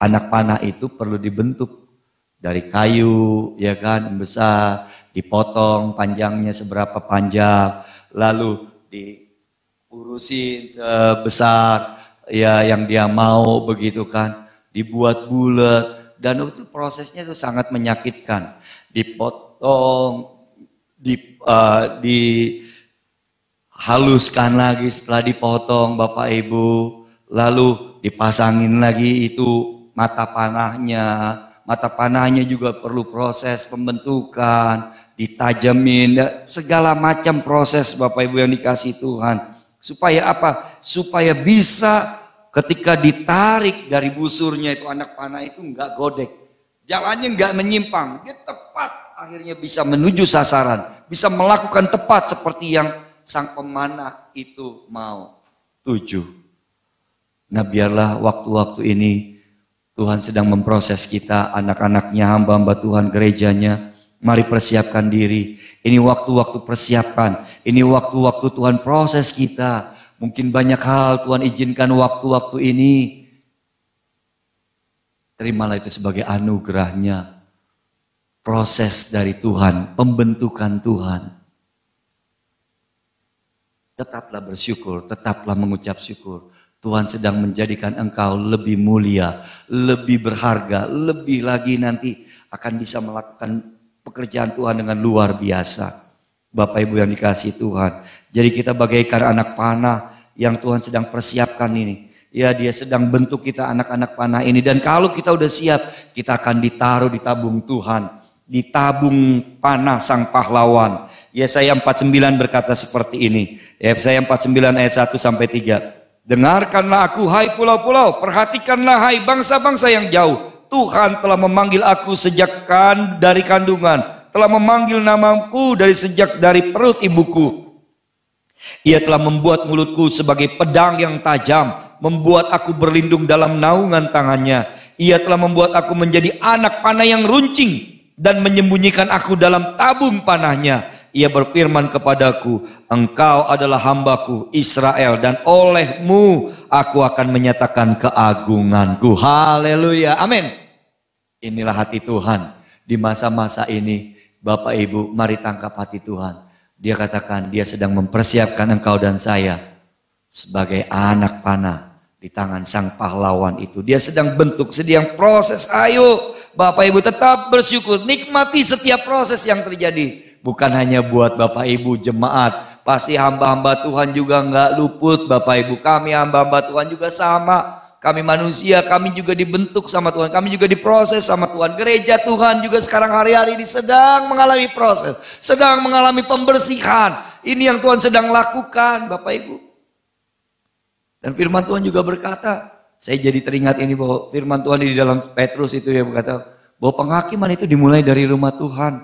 Anak panah itu perlu dibentuk dari kayu, ya kan, besar, dipotong panjangnya seberapa panjang, lalu diurusin sebesar ya yang dia mau, begitu kan, dibuat bulat. Dan itu prosesnya itu sangat menyakitkan. Dipotong, dihaluskan lagi setelah dipotong, Bapak Ibu. Lalu dipasangin lagi itu mata panahnya. Mata panahnya juga perlu proses pembentukan, ditajamin, segala macam proses, Bapak Ibu yang dikasih Tuhan. Supaya apa? Supaya bisa ketika ditarik dari busurnya itu anak panah itu enggak godek. Jalannya enggak menyimpang. Dia tepat akhirnya bisa menuju sasaran. Bisa melakukan tepat seperti yang sang pemanah itu mau tuju. Nah, biarlah waktu-waktu ini Tuhan sedang memproses kita, anak-anaknya, hamba-hamba Tuhan, gerejanya. Mari persiapkan diri. Ini waktu-waktu persiapan. Ini waktu-waktu Tuhan proses kita. Mungkin banyak hal Tuhan izinkan waktu-waktu ini. Terimalah itu sebagai anugerahnya. Proses dari Tuhan, pembentukan Tuhan. Tetaplah bersyukur, tetaplah mengucap syukur. Tuhan sedang menjadikan engkau lebih mulia, lebih berharga, lebih lagi nanti akan bisa melakukan pekerjaan Tuhan dengan luar biasa. Bapak Ibu yang dikasih Tuhan. Jadi kita bagaikan anak panah yang Tuhan sedang persiapkan ini. Ya, dia sedang bentuk kita anak-anak panah ini. Dan kalau kita udah siap, kita akan ditaruh di tabung Tuhan. Di tabung panah sang pahlawan. Yesaya 49 berkata seperti ini. Yesaya 49 ayat 1 sampai 3. Dengarkanlah aku hai pulau-pulau, perhatikanlah hai bangsa-bangsa yang jauh. Tuhan telah memanggil aku sejak dari kandungan. Telah memanggil namaku dari perut ibuku. Ia telah membuat mulutku sebagai pedang yang tajam, membuat aku berlindung dalam naungan tangannya. Ia telah membuat aku menjadi anak panah yang runcing dan menyembunyikan aku dalam tabung panahnya. Ia berfirman kepadaku, engkau adalah hambaku Israel, dan olehmu aku akan menyatakan keagunganku. Haleluya, amin. Inilah hati Tuhan di masa-masa ini. Bapak Ibu, mari tangkap hati Tuhan. Dia katakan dia sedang mempersiapkan engkau dan saya sebagai anak panah di tangan sang pahlawan itu. Dia sedang bentuk, sedang proses. Ayo Bapak Ibu tetap bersyukur, nikmati setiap proses yang terjadi. Bukan hanya buat Bapak Ibu jemaat, pasti hamba-hamba Tuhan juga nggak luput Bapak Ibu. Kami hamba-hamba Tuhan juga sama. Kami manusia, kami juga dibentuk sama Tuhan. Kami juga diproses sama Tuhan. Gereja Tuhan juga sekarang hari-hari ini sedang mengalami proses. Sedang mengalami pembersihan. Ini yang Tuhan sedang lakukan Bapak Ibu. Dan firman Tuhan juga berkata, saya jadi teringat ini bahwa firman Tuhan di dalam Petrus itu ya berkata, bahwa penghakiman itu dimulai dari rumah Tuhan.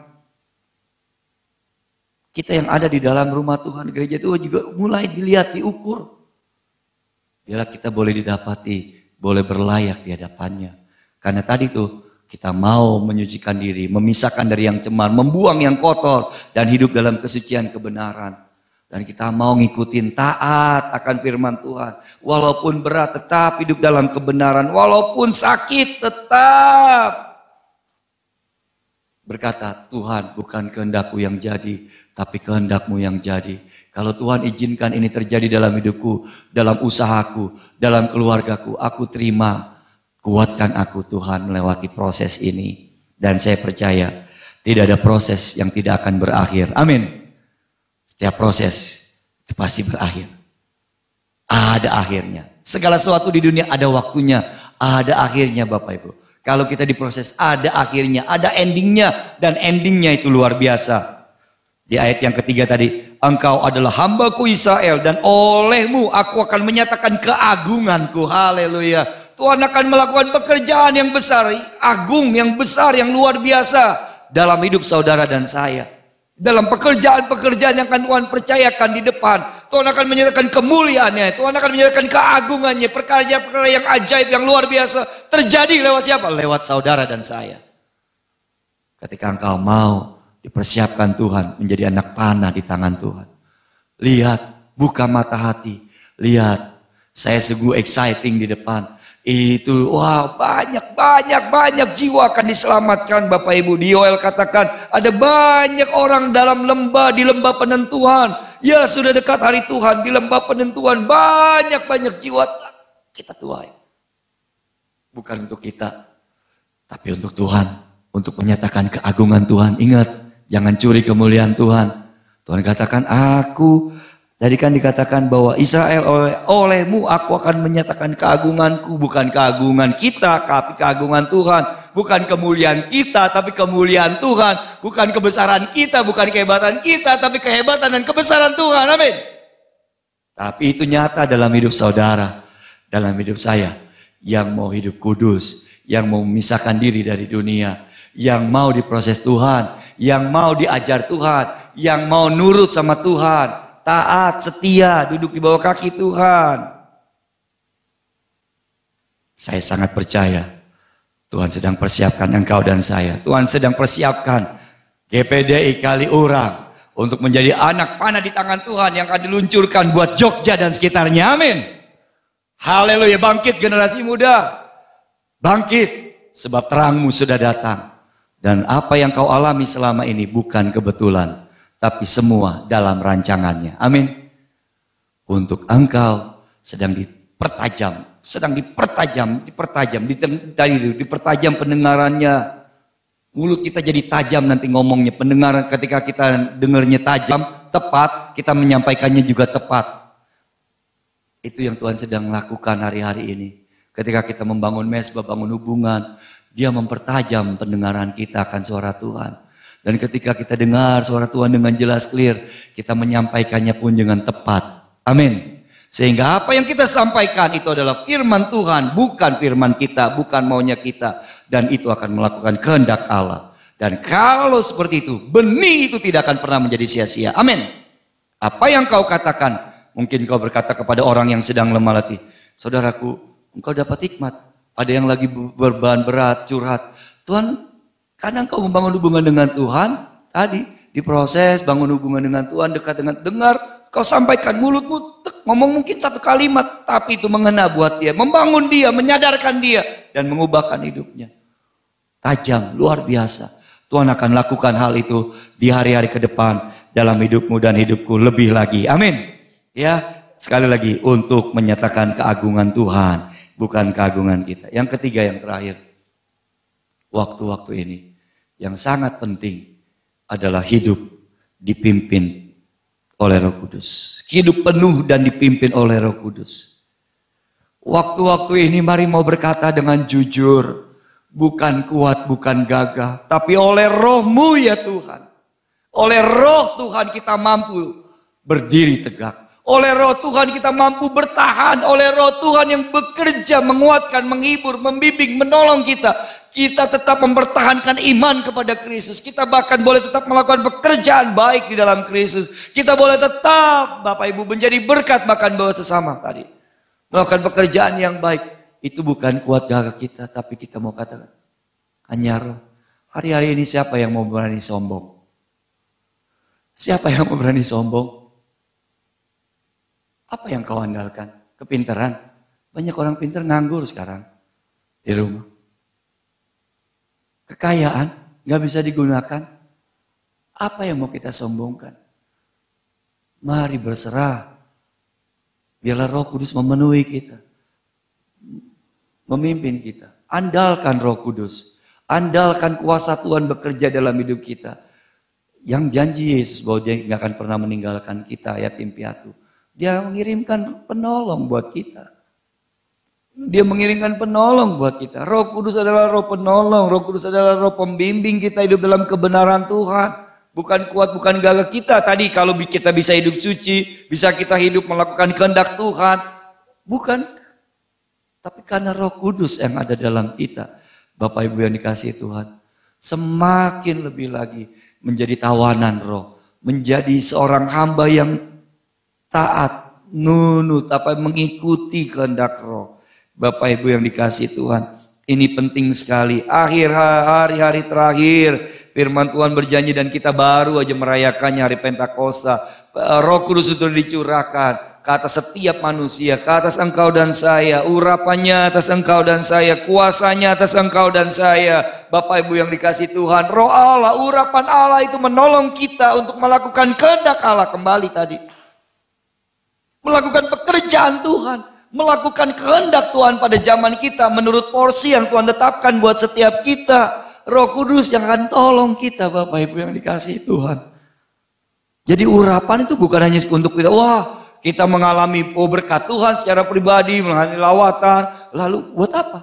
Kita yang ada di dalam rumah Tuhan, gereja Tuhan juga mulai dilihat, diukur. Biarlah kita boleh didapati, boleh berlayak di hadapannya. Karena tadi tuh kita mau menyucikan diri, memisahkan dari yang cemar, membuang yang kotor, dan hidup dalam kesucian kebenaran. Dan kita mau ngikutin taat akan firman Tuhan. Walaupun berat tetap hidup dalam kebenaran, walaupun sakit tetap berkata, Tuhan bukan kehendakku yang jadi, tapi kehendak-Mu yang jadi. Kalau Tuhan izinkan ini terjadi dalam hidupku, dalam usahaku, dalam keluargaku, aku terima. Kuatkan aku Tuhan melewati proses ini. Dan saya percaya tidak ada proses yang tidak akan berakhir. Amin. Setiap proses itu pasti berakhir. Ada akhirnya. Segala sesuatu di dunia ada waktunya, ada akhirnya Bapak Ibu. Kalau kita diproses ada akhirnya, ada endingnya. Dan endingnya itu luar biasa. Di ayat yang ketiga tadi, engkau adalah hambaku Israel dan olehmu aku akan menyatakan keagunganku. Haleluya. Tuhan akan melakukan pekerjaan yang besar, agung, yang besar, yang luar biasa dalam hidup saudara dan saya. Dalam pekerjaan-pekerjaan yang akan Tuhan percayakan di depan. Tuhan akan menyatakan kemuliaannya, Tuhan akan menyatakan keagungannya, perkara-perkara yang ajaib, yang luar biasa terjadi lewat siapa? Lewat saudara dan saya. Ketika engkau mau dipersiapkan Tuhan menjadi anak panah di tangan Tuhan. Lihat, buka mata hati. Lihat, saya sungguh exciting di depan. Itu, wah banyak jiwa akan diselamatkan Bapak Ibu. Di Yoel katakan, ada banyak orang dalam lembah, di lembah penentuan. Ya sudah dekat hari Tuhan, di lembah penentuan. Banyak jiwa kita tuai. Bukan untuk kita, tapi untuk Tuhan. Untuk menyatakan keagungan Tuhan. Ingat, jangan curi kemuliaan Tuhan. Tuhan katakan, aku, tadi kan dikatakan bahwa Israel olehmu aku akan menyatakan keagunganku. Bukan keagungan kita, tapi keagungan Tuhan. Bukan kemuliaan kita, tapi kemuliaan Tuhan. Bukan kebesaran kita, bukan kehebatan kita, tapi kehebatan dan kebesaran Tuhan. Amin. Tapi itu nyata dalam hidup saudara, dalam hidup saya. Yang mau hidup kudus, yang mau memisahkan diri dari dunia, yang mau diproses Tuhan, yang mau diajar Tuhan, yang mau nurut sama Tuhan, taat, setia, duduk di bawah kaki Tuhan. Saya sangat percaya Tuhan sedang persiapkan engkau dan saya. Tuhan sedang persiapkan GPDI Kaliurang untuk menjadi anak panah di tangan Tuhan yang akan diluncurkan buat Jogja dan sekitarnya. Amin. Haleluya. Bangkit generasi muda. Bangkit sebab terangmu sudah datang. Dan apa yang kau alami selama ini bukan kebetulan, tapi semua dalam rancangannya. Amin. Untuk engkau sedang dipertajam pendengarannya. Mulut kita jadi tajam nanti ngomongnya. Pendengaran ketika kita dengarnya tajam, tepat, kita menyampaikannya juga tepat. Itu yang Tuhan sedang lakukan hari-hari ini. Ketika kita membangun mesbah, bangun hubungan, Dia mempertajam pendengaran kita akan suara Tuhan. Dan ketika kita dengar suara Tuhan dengan jelas clear, kita menyampaikannya pun dengan tepat. Amin. Sehingga apa yang kita sampaikan itu adalah firman Tuhan, bukan firman kita, bukan maunya kita. Dan itu akan melakukan kehendak Allah. Dan kalau seperti itu, benih itu tidak akan pernah menjadi sia-sia. Amin. Apa yang kau katakan, mungkin kau berkata kepada orang yang sedang lemah hati, saudaraku, engkau dapat hikmat. Ada yang lagi berbeban berat, curhat. Tuhan, kadang kau membangun hubungan dengan Tuhan, tadi diproses, bangun hubungan dengan Tuhan, dekat dengan dengar, kau sampaikan mulutmu, ngomong mungkin satu kalimat, tapi itu mengena buat dia, membangun dia, menyadarkan dia, dan mengubahkan hidupnya. Tajam, luar biasa. Tuhan akan lakukan hal itu di hari-hari ke depan, dalam hidupmu dan hidupku lebih lagi. Amin. Ya, sekali lagi, untuk menyatakan keagungan Tuhan. Bukan keagungan kita. Yang ketiga, yang terakhir. waktu-waktu ini yang sangat penting adalah hidup dipimpin oleh Roh Kudus. Hidup penuh dan dipimpin oleh Roh Kudus. Waktu-waktu ini mari mau berkata dengan jujur, bukan kuat, bukan gagah, tapi oleh Roh-Mu ya Tuhan. Oleh Roh Tuhan kita mampu berdiri tegak. Oleh Roh Tuhan kita mampu bertahan. Oleh Roh Tuhan yang bekerja, menguatkan, menghibur, membimbing, menolong kita. Kita tetap mempertahankan iman kepada Kristus. Kita bahkan boleh tetap melakukan pekerjaan baik di dalam Kristus. Kita boleh tetap Bapak Ibu menjadi berkat bahkan buat sesama tadi. Melakukan pekerjaan yang baik. Itu bukan kuat gagah kita, tapi kita mau katakan hanya Roh. Hari-hari ini siapa yang mau berani sombong? Siapa yang mau berani sombong? Apa yang kau andalkan? Kepintaran. Banyak orang pintar nganggur sekarang di rumah. Kekayaan gak bisa digunakan. Apa yang mau kita sombongkan? Mari berserah. Biarlah Roh Kudus memenuhi kita. Memimpin kita. Andalkan Roh Kudus. Andalkan kuasa Tuhan bekerja dalam hidup kita. Yang janji Yesus bahwa dia gak akan pernah meninggalkan kita, yatim piatu. Dia mengirimkan penolong buat kita. Dia mengirimkan penolong buat kita. Roh Kudus adalah roh penolong. Roh Kudus adalah roh pembimbing kita hidup dalam kebenaran Tuhan. Bukan kuat, bukan gagah kita. Tadi kalau kita bisa hidup suci, bisa kita hidup melakukan kehendak Tuhan. Bukan. Tapi karena Roh Kudus yang ada dalam kita. Bapak Ibu yang dikasihi Tuhan. Semakin lebih lagi menjadi tawanan roh. Menjadi seorang hamba yang taat, nunut, mengikuti kehendak Roh. Bapak Ibu yang dikasihi Tuhan, ini penting sekali. Akhir hari-hari terakhir, firman Tuhan berjanji dan kita baru aja merayakannya hari Pentakosta. Roh Kudus itu dicurahkan ke atas setiap manusia, ke atas engkau dan saya. Urapannya atas engkau dan saya, kuasanya atas engkau dan saya. Bapak Ibu yang dikasihi Tuhan, Roh Allah, urapan Allah itu menolong kita untuk melakukan kehendak Allah kembali tadi. Melakukan pekerjaan Tuhan, melakukan kehendak Tuhan pada zaman kita menurut porsi yang Tuhan tetapkan buat setiap kita. Roh Kudus yang akan tolong kita Bapak Ibu yang dikasihi Tuhan. Jadi urapan itu bukan hanya untuk kita, wah kita mengalami berkat Tuhan secara pribadi, mengalami lawatan, lalu buat apa?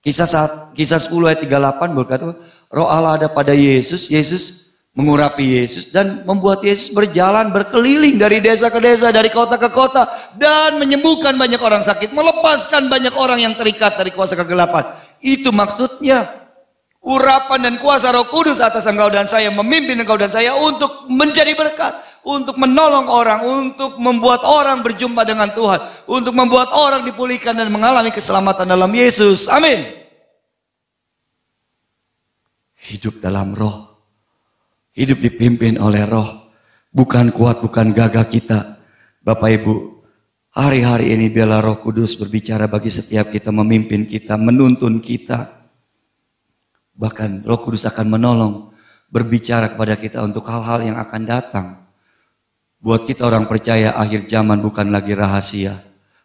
Kisah 10 ayat 38 berkata, Roh Allah ada pada Yesus, Yesus mengurapi Yesus dan membuat Yesus berjalan berkeliling dari desa ke desa, dari kota ke kota dan menyembuhkan banyak orang sakit, melepaskan banyak orang yang terikat dari kuasa kegelapan. Itu maksudnya urapan dan kuasa Roh Kudus atas engkau dan saya, memimpin engkau dan saya untuk menjadi berkat, untuk menolong orang, untuk membuat orang berjumpa dengan Tuhan, untuk membuat orang dipulihkan dan mengalami keselamatan dalam Yesus. Amin. Hidup dalam Roh. Hidup dipimpin oleh Roh, bukan kuat, bukan gagah kita. Bapak Ibu, hari-hari ini biarlah Roh Kudus berbicara bagi setiap kita, memimpin kita, menuntun kita. Bahkan Roh Kudus akan menolong, berbicara kepada kita untuk hal-hal yang akan datang. Buat kita orang percaya akhir zaman bukan lagi rahasia.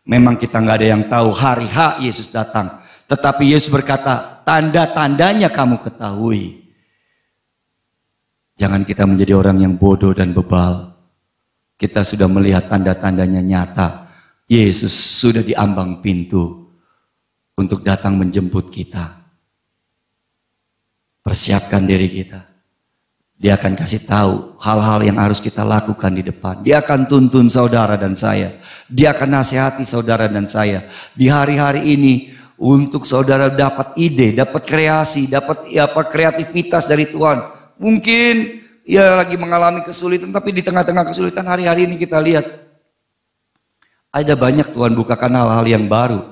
Memang kita nggak ada yang tahu hari H Yesus datang. Tetapi Yesus berkata, tanda-tandanya kamu ketahui. Jangan kita menjadi orang yang bodoh dan bebal. Kita sudah melihat tanda-tandanya nyata. Yesus sudah di ambang pintu untuk datang menjemput kita. Persiapkan diri kita. Dia akan kasih tahu hal-hal yang harus kita lakukan di depan. Dia akan tuntun saudara dan saya. Dia akan nasihati saudara dan saya. Di hari-hari ini untuk saudara dapat ide, dapat kreasi, dapat kreativitas dari Tuhan. Mungkin ia lagi mengalami kesulitan, tapi di tengah-tengah kesulitan hari-hari ini kita lihat. Ada banyak Tuhan bukakan hal-hal yang baru.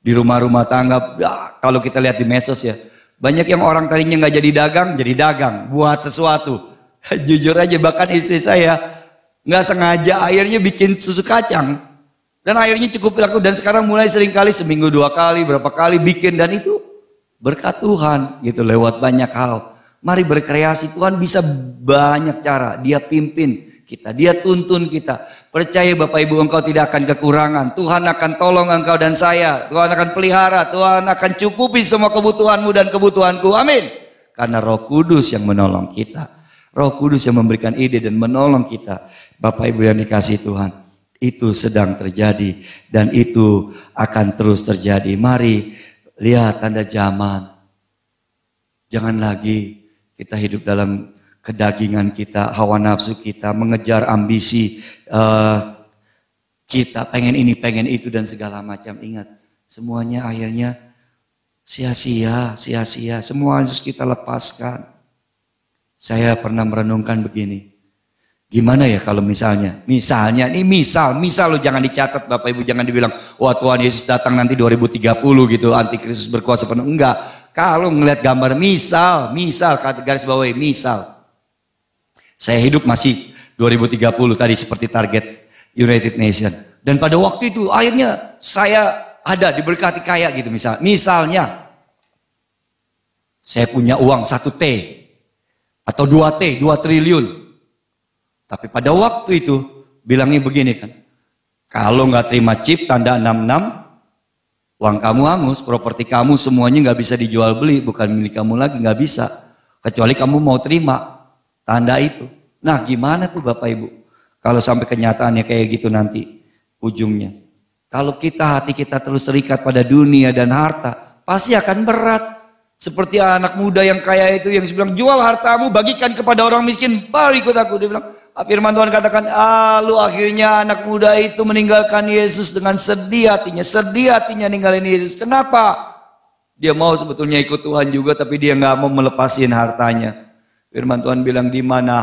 Di rumah-rumah tangga, ya, kalau kita lihat di medsos ya. Banyak yang orang tadinya nggak jadi dagang, buat sesuatu. Jujur aja bahkan istri saya nggak sengaja akhirnya bikin susu kacang. Dan akhirnya cukup laku dan sekarang mulai sering kali seminggu 2 kali, berapa kali bikin. Dan itu berkat Tuhan gitu lewat banyak hal. Mari berkreasi, Tuhan bisa banyak cara, Dia pimpin kita. Dia tuntun kita. Percaya Bapak Ibu, engkau tidak akan kekurangan. Tuhan akan tolong engkau dan saya. Tuhan akan pelihara. Tuhan akan cukupi semua kebutuhanmu dan kebutuhanku. Amin. Karena Roh Kudus yang menolong kita. Roh Kudus yang memberikan ide dan menolong kita. Bapak Ibu yang dikasihi Tuhan. Itu sedang terjadi. Dan itu akan terus terjadi. Mari lihat tanda zaman. Jangan lagi kita hidup dalam kedagingan kita, hawa nafsu kita, mengejar ambisi kita, pengen ini, pengen itu dan segala macam. Ingat, semuanya akhirnya sia-sia. Semua harus kita lepaskan. Saya pernah merenungkan begini. Gimana ya kalau misalnya ini misal lo jangan dicatat Bapak Ibu, jangan dibilang wah Tuhan Yesus datang nanti 2030 gitu, antikristus berkuasa penuh. Enggak. Kalau ngelihat gambar misal, kata garis bawahi, misal. Saya hidup masih 2030 tadi seperti target United Nation. Dan pada waktu itu akhirnya saya ada diberkati kaya gitu misalnya. Saya punya uang 1T atau 2T, 2 triliun. Tapi pada waktu itu bilangnya begini kan. Kalau nggak terima chip tanda 66, uang kamu hangus, properti kamu semuanya nggak bisa dijual beli, bukan milik kamu lagi, nggak bisa. Kecuali kamu mau terima tanda itu. Nah gimana tuh Bapak Ibu? Kalau sampai kenyataannya kayak gitu nanti ujungnya. Kalau hati kita terus terikat pada dunia dan harta, pasti akan berat. Seperti anak muda yang kaya itu yang bilang jual hartamu, bagikan kepada orang miskin, baru ikut aku. Dia bilang, firman Tuhan katakan, lalu akhirnya anak muda itu meninggalkan Yesus dengan sedih hatinya ninggalin Yesus. Kenapa? Dia mau sebetulnya ikut Tuhan juga, tapi dia nggak mau melepasin hartanya. Firman Tuhan bilang, di mana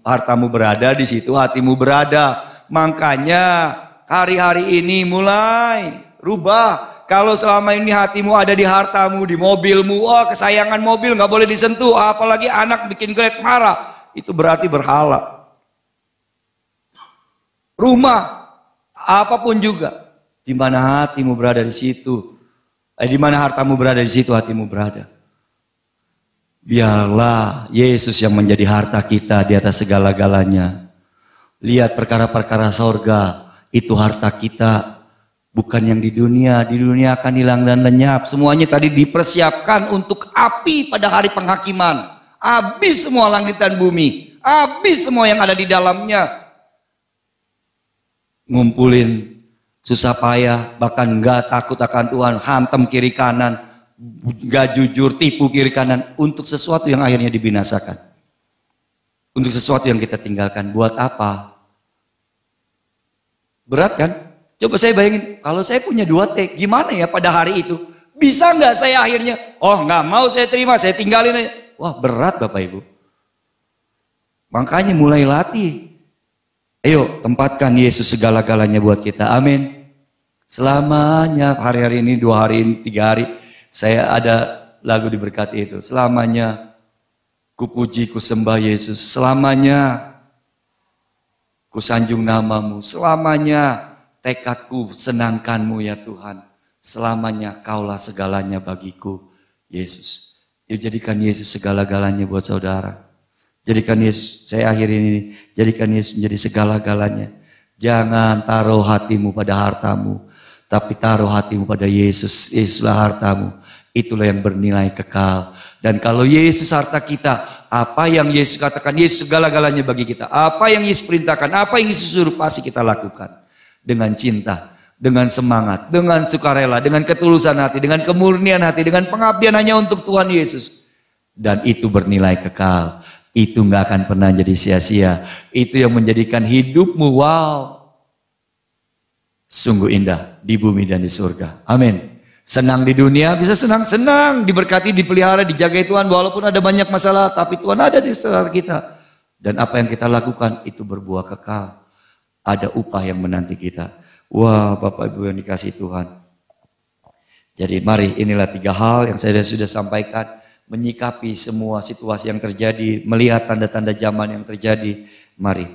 hartamu berada, di situ hatimu berada. Makanya hari-hari ini mulai rubah. Kalau selama ini hatimu ada di hartamu, di mobilmu, kesayangan mobil nggak boleh disentuh, apalagi anak bikin gelek marah, itu berarti berhala. Rumah, apapun juga, di mana hatimu berada di situ, di mana hartamu berada di situ hatimu berada. Biarlah Yesus yang menjadi harta kita di atas segala-galanya. Lihat perkara-perkara sorga, itu harta kita, bukan yang di dunia. Di dunia akan hilang dan lenyap. Semuanya tadi dipersiapkan untuk api pada hari penghakiman. Habis semua langit dan bumi, habis semua yang ada di dalamnya. Ngumpulin susah payah, bahkan gak takut akan Tuhan, hantam kiri kanan, gak jujur, tipu kiri kanan, untuk sesuatu yang akhirnya dibinasakan. Untuk sesuatu yang kita tinggalkan. Buat apa? Berat kan? Coba saya bayangin, kalau saya punya 2T, gimana ya pada hari itu? Bisa nggak saya akhirnya, nggak mau saya terima, saya tinggalin aja. Wah berat Bapak Ibu. Makanya mulai latih. Ayo tempatkan Yesus segala-galanya buat kita, amin. Selamanya, hari-hari ini, 2 hari ini, 3 hari, saya ada lagu diberkati itu. Selamanya, ku puji, ku sembah Yesus. Selamanya, ku sanjung namamu. Selamanya, tekadku senangkanmu ya Tuhan. Selamanya kaulah segalanya bagiku Yesus. Yuk jadikan Yesus segala-galanya buat saudara. Jadikan Yesus, saya akhiri ini, jadikan Yesus menjadi segala-galanya. Jangan taruh hatimu pada hartamu, tapi taruh hatimu pada Yesus. Yesuslah hartamu, itulah yang bernilai kekal. Dan kalau Yesus harta kita, apa yang Yesus katakan, Yesus segala-galanya bagi kita. Apa yang Yesus perintahkan, apa yang Yesus suruh, pasti kita lakukan. Dengan cinta, dengan semangat, dengan sukarela, dengan ketulusan hati, dengan kemurnian hati, dengan pengabdian hanya untuk Tuhan Yesus. Dan itu bernilai kekal. Itu gak akan pernah jadi sia-sia. Itu yang menjadikan hidupmu sungguh indah di bumi dan di surga. Amin. Senang di dunia, bisa senang-senang, diberkati, dipelihara, dijaga Tuhan walaupun ada banyak masalah, tapi Tuhan ada di sekitar kita. Dan apa yang kita lakukan itu berbuah kekal. Ada upah yang menanti kita. Wah, Bapak Ibu yang dikasihi Tuhan. Jadi mari, inilah 3 hal yang saya sudah sampaikan. Menyikapi semua situasi yang terjadi, melihat tanda-tanda zaman yang terjadi. Mari,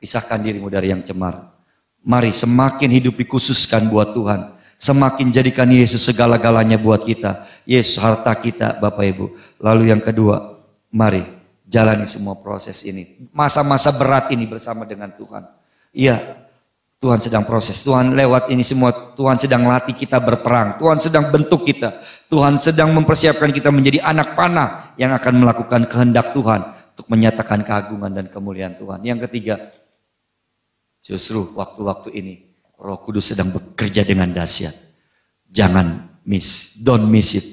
pisahkan dirimu dari yang cemar. Mari semakin hidup dikhususkan buat Tuhan. Semakin jadikan Yesus segala-galanya buat kita. Yesus harta kita Bapak Ibu. Lalu yang kedua, mari jalani semua proses ini. Masa-masa berat ini bersama dengan Tuhan. Iya, Tuhan sedang proses. Tuhan lewat ini semua. Tuhan sedang latih kita berperang. Tuhan sedang bentuk kita. Tuhan sedang mempersiapkan kita menjadi anak panah yang akan melakukan kehendak Tuhan untuk menyatakan keagungan dan kemuliaan Tuhan. Yang ketiga, justru waktu-waktu ini Roh Kudus sedang bekerja dengan dahsyat. Jangan miss, don't miss it.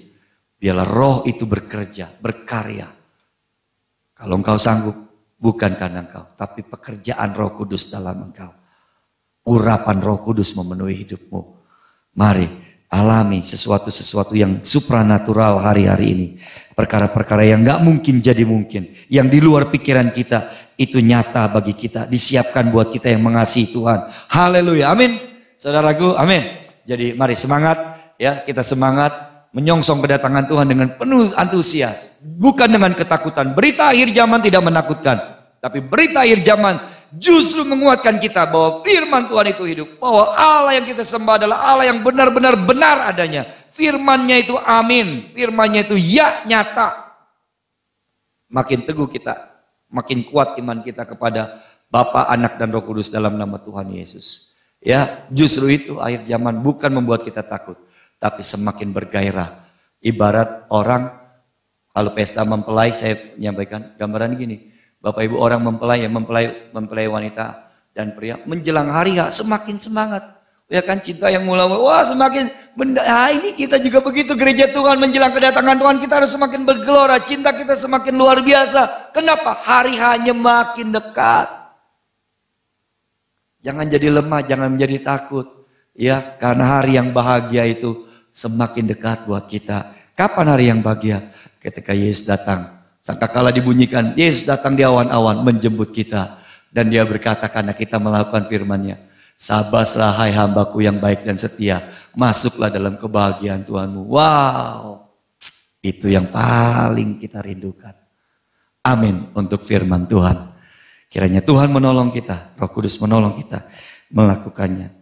Biarlah Roh itu bekerja, berkarya. Kalau engkau sanggup, bukan karena engkau, tapi pekerjaan Roh Kudus dalam engkau. Urapan Roh Kudus memenuhi hidupmu. Mari alami sesuatu yang supranatural hari-hari ini. Perkara-perkara yang gak mungkin jadi mungkin. Yang di luar pikiran kita, itu nyata bagi kita. Disiapkan buat kita yang mengasihi Tuhan. Haleluya, amin. Saudaraku, amin. Jadi mari semangat, ya, kita semangat menyongsong kedatangan Tuhan dengan penuh antusias. Bukan dengan ketakutan. Berita akhir zaman tidak menakutkan. Tapi berita akhir zaman justru menguatkan kita bahwa firman Tuhan itu hidup. Bahwa Allah yang kita sembah adalah Allah yang benar-benar benar adanya. Firman-Nya itu amin. Firman-Nya itu ya, nyata. Makin teguh kita, makin kuat iman kita kepada Bapa, Anak, dan Roh Kudus dalam nama Tuhan Yesus. Ya, justru itu akhir zaman bukan membuat kita takut, tapi semakin bergairah. Ibarat orang kalau pesta mempelai, saya menyampaikan gambaran gini. Bapak Ibu, orang mempelai wanita dan pria menjelang hari H semakin semangat. Ya kan, cinta yang mula-mula, wah semakin, ini kita juga begitu, gereja Tuhan menjelang kedatangan Tuhan kita harus semakin bergelora, cinta kita semakin luar biasa. Kenapa? Hari hanya makin dekat. Jangan jadi lemah, jangan menjadi takut. Ya, karena hari yang bahagia itu semakin dekat buat kita. Kapan hari yang bahagia? Ketika Yesus datang. Sangkakala dibunyikan, Yesus datang di awan-awan menjemput kita. Dan dia berkata karena kita melakukan firman-Nya. Sabaslah hai hambaku yang baik dan setia. Masuklah dalam kebahagiaan Tuhanmu. Wow. Itu yang paling kita rindukan. Amin untuk firman Tuhan. Kiranya Tuhan menolong kita. Roh Kudus menolong kita melakukannya.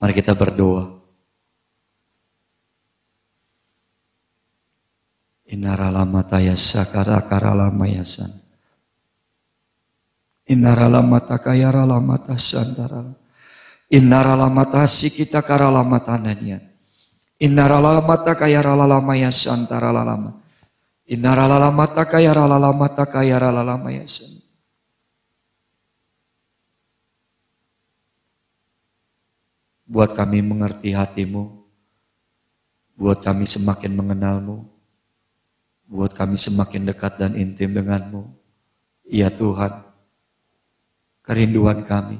Mari kita berdoa. Innaralamataya sakara karalamayasan. Innaralamataka yaralamatashantara. Innaralamatasi kita karalamatananya. Innaralamataka yaralamayasantara lalama. Innaralamataka yaralamataka yaralamayasan. Buat kami mengerti hatimu, buat kami semakin mengenalmu, buat kami semakin dekat dan intim dengan-Mu. Ya Tuhan, kerinduan kami.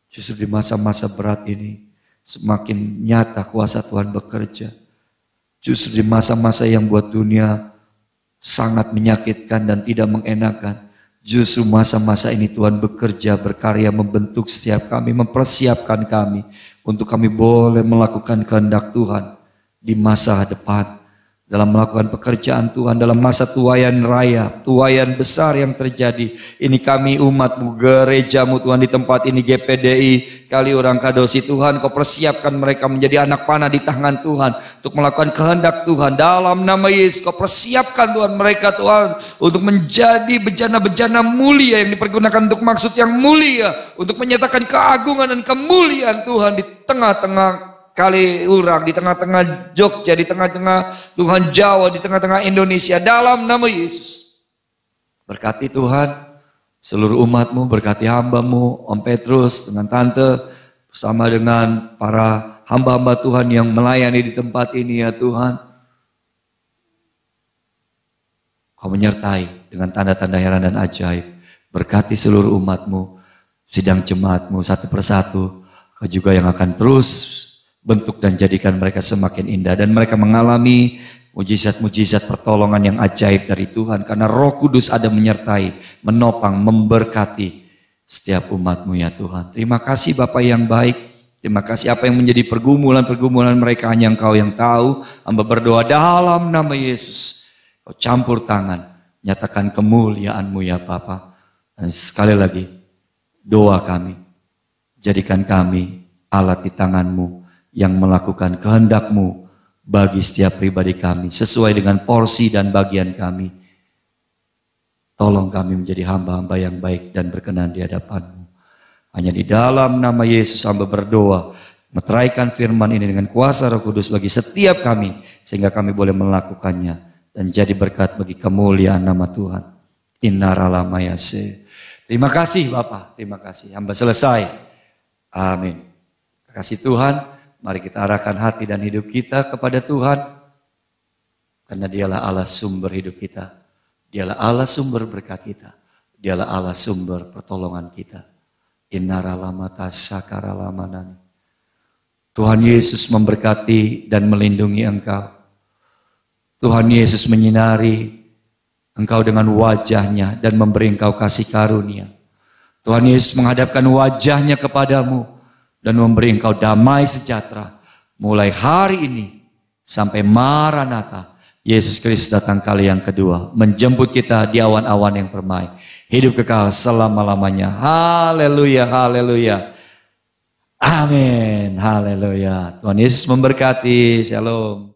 Justru di masa-masa berat ini, semakin nyata kuasa Tuhan bekerja. Justru di masa-masa yang buat dunia sangat menyakitkan dan tidak mengenakan, justru masa-masa ini Tuhan bekerja, berkarya, membentuk setiap kami, mempersiapkan kami untuk kami boleh melakukan kehendak Tuhan di masa depan. Dalam melakukan pekerjaan Tuhan, dalam masa tuaian raya, tuaian besar yang terjadi. Ini kami umat-Mu, gereja-Mu Tuhan di tempat ini, GPDI, Kaliurang Kadosi. Tuhan, Kau persiapkan mereka menjadi anak panah di tangan Tuhan, untuk melakukan kehendak Tuhan. Dalam nama Yesus, Kau persiapkan Tuhan mereka Tuhan, untuk menjadi bejana-bejana mulia yang dipergunakan untuk maksud yang mulia, untuk menyatakan keagungan dan kemuliaan Tuhan di tengah-tengah Kaliurang, di tengah-tengah Jogja, di tengah-tengah Tuhan Jawa, di tengah-tengah Indonesia, dalam nama Yesus. Berkati Tuhan seluruh umat-Mu, berkati hamba-Mu, Om Petrus dengan Tante, bersama dengan para hamba-hamba Tuhan yang melayani di tempat ini ya Tuhan. Kau menyertai dengan tanda-tanda heran dan ajaib. Berkati seluruh umat-Mu, sidang jemaat-Mu satu persatu. Kau juga yang akan terus bentuk dan jadikan mereka semakin indah. Dan mereka mengalami mujizat-mujizat pertolongan yang ajaib dari Tuhan. Karena Roh Kudus ada menyertai, menopang, memberkati setiap umat-Mu ya Tuhan. Terima kasih Bapa yang baik. Terima kasih apa yang menjadi pergumulan-pergumulan mereka hanya Engkau yang tahu. Hamba berdoa dalam nama Yesus. Kau campur tangan, nyatakan kemuliaan-Mu ya Bapa. Dan sekali lagi, doa kami, jadikan kami alat di tangan-Mu yang melakukan kehendak-Mu bagi setiap pribadi kami, sesuai dengan porsi dan bagian kami. Tolong kami menjadi hamba-hamba yang baik dan berkenan di hadapan-Mu. Hanya di dalam nama Yesus hamba berdoa, meteraikan firman ini dengan kuasa Roh Kudus bagi setiap kami, sehingga kami boleh melakukannya dan jadi berkat bagi kemuliaan nama Tuhan. Innaralamayase. Terima kasih Bapak, terima kasih. Hamba selesai. Amin. Terima kasih Tuhan. Mari kita arahkan hati dan hidup kita kepada Tuhan. Karena Dialah Allah sumber hidup kita. Dialah Allah sumber berkat kita. Dialah Allah sumber pertolongan kita. Innaralamatashakaralamana. Tuhan Yesus memberkati dan melindungi engkau. Tuhan Yesus menyinari engkau dengan wajahnya dan memberi engkau kasih karunia. Tuhan Yesus menghadapkan wajahnya kepadamu dan memberi engkau damai sejahtera. Mulai hari ini sampai Maranatha, Yesus Kristus datang kali yang kedua, menjemput kita di awan-awan yang permai. Hidup kekal selama-lamanya. Haleluya, haleluya. Amin, haleluya. Tuhan Yesus memberkati. Shalom.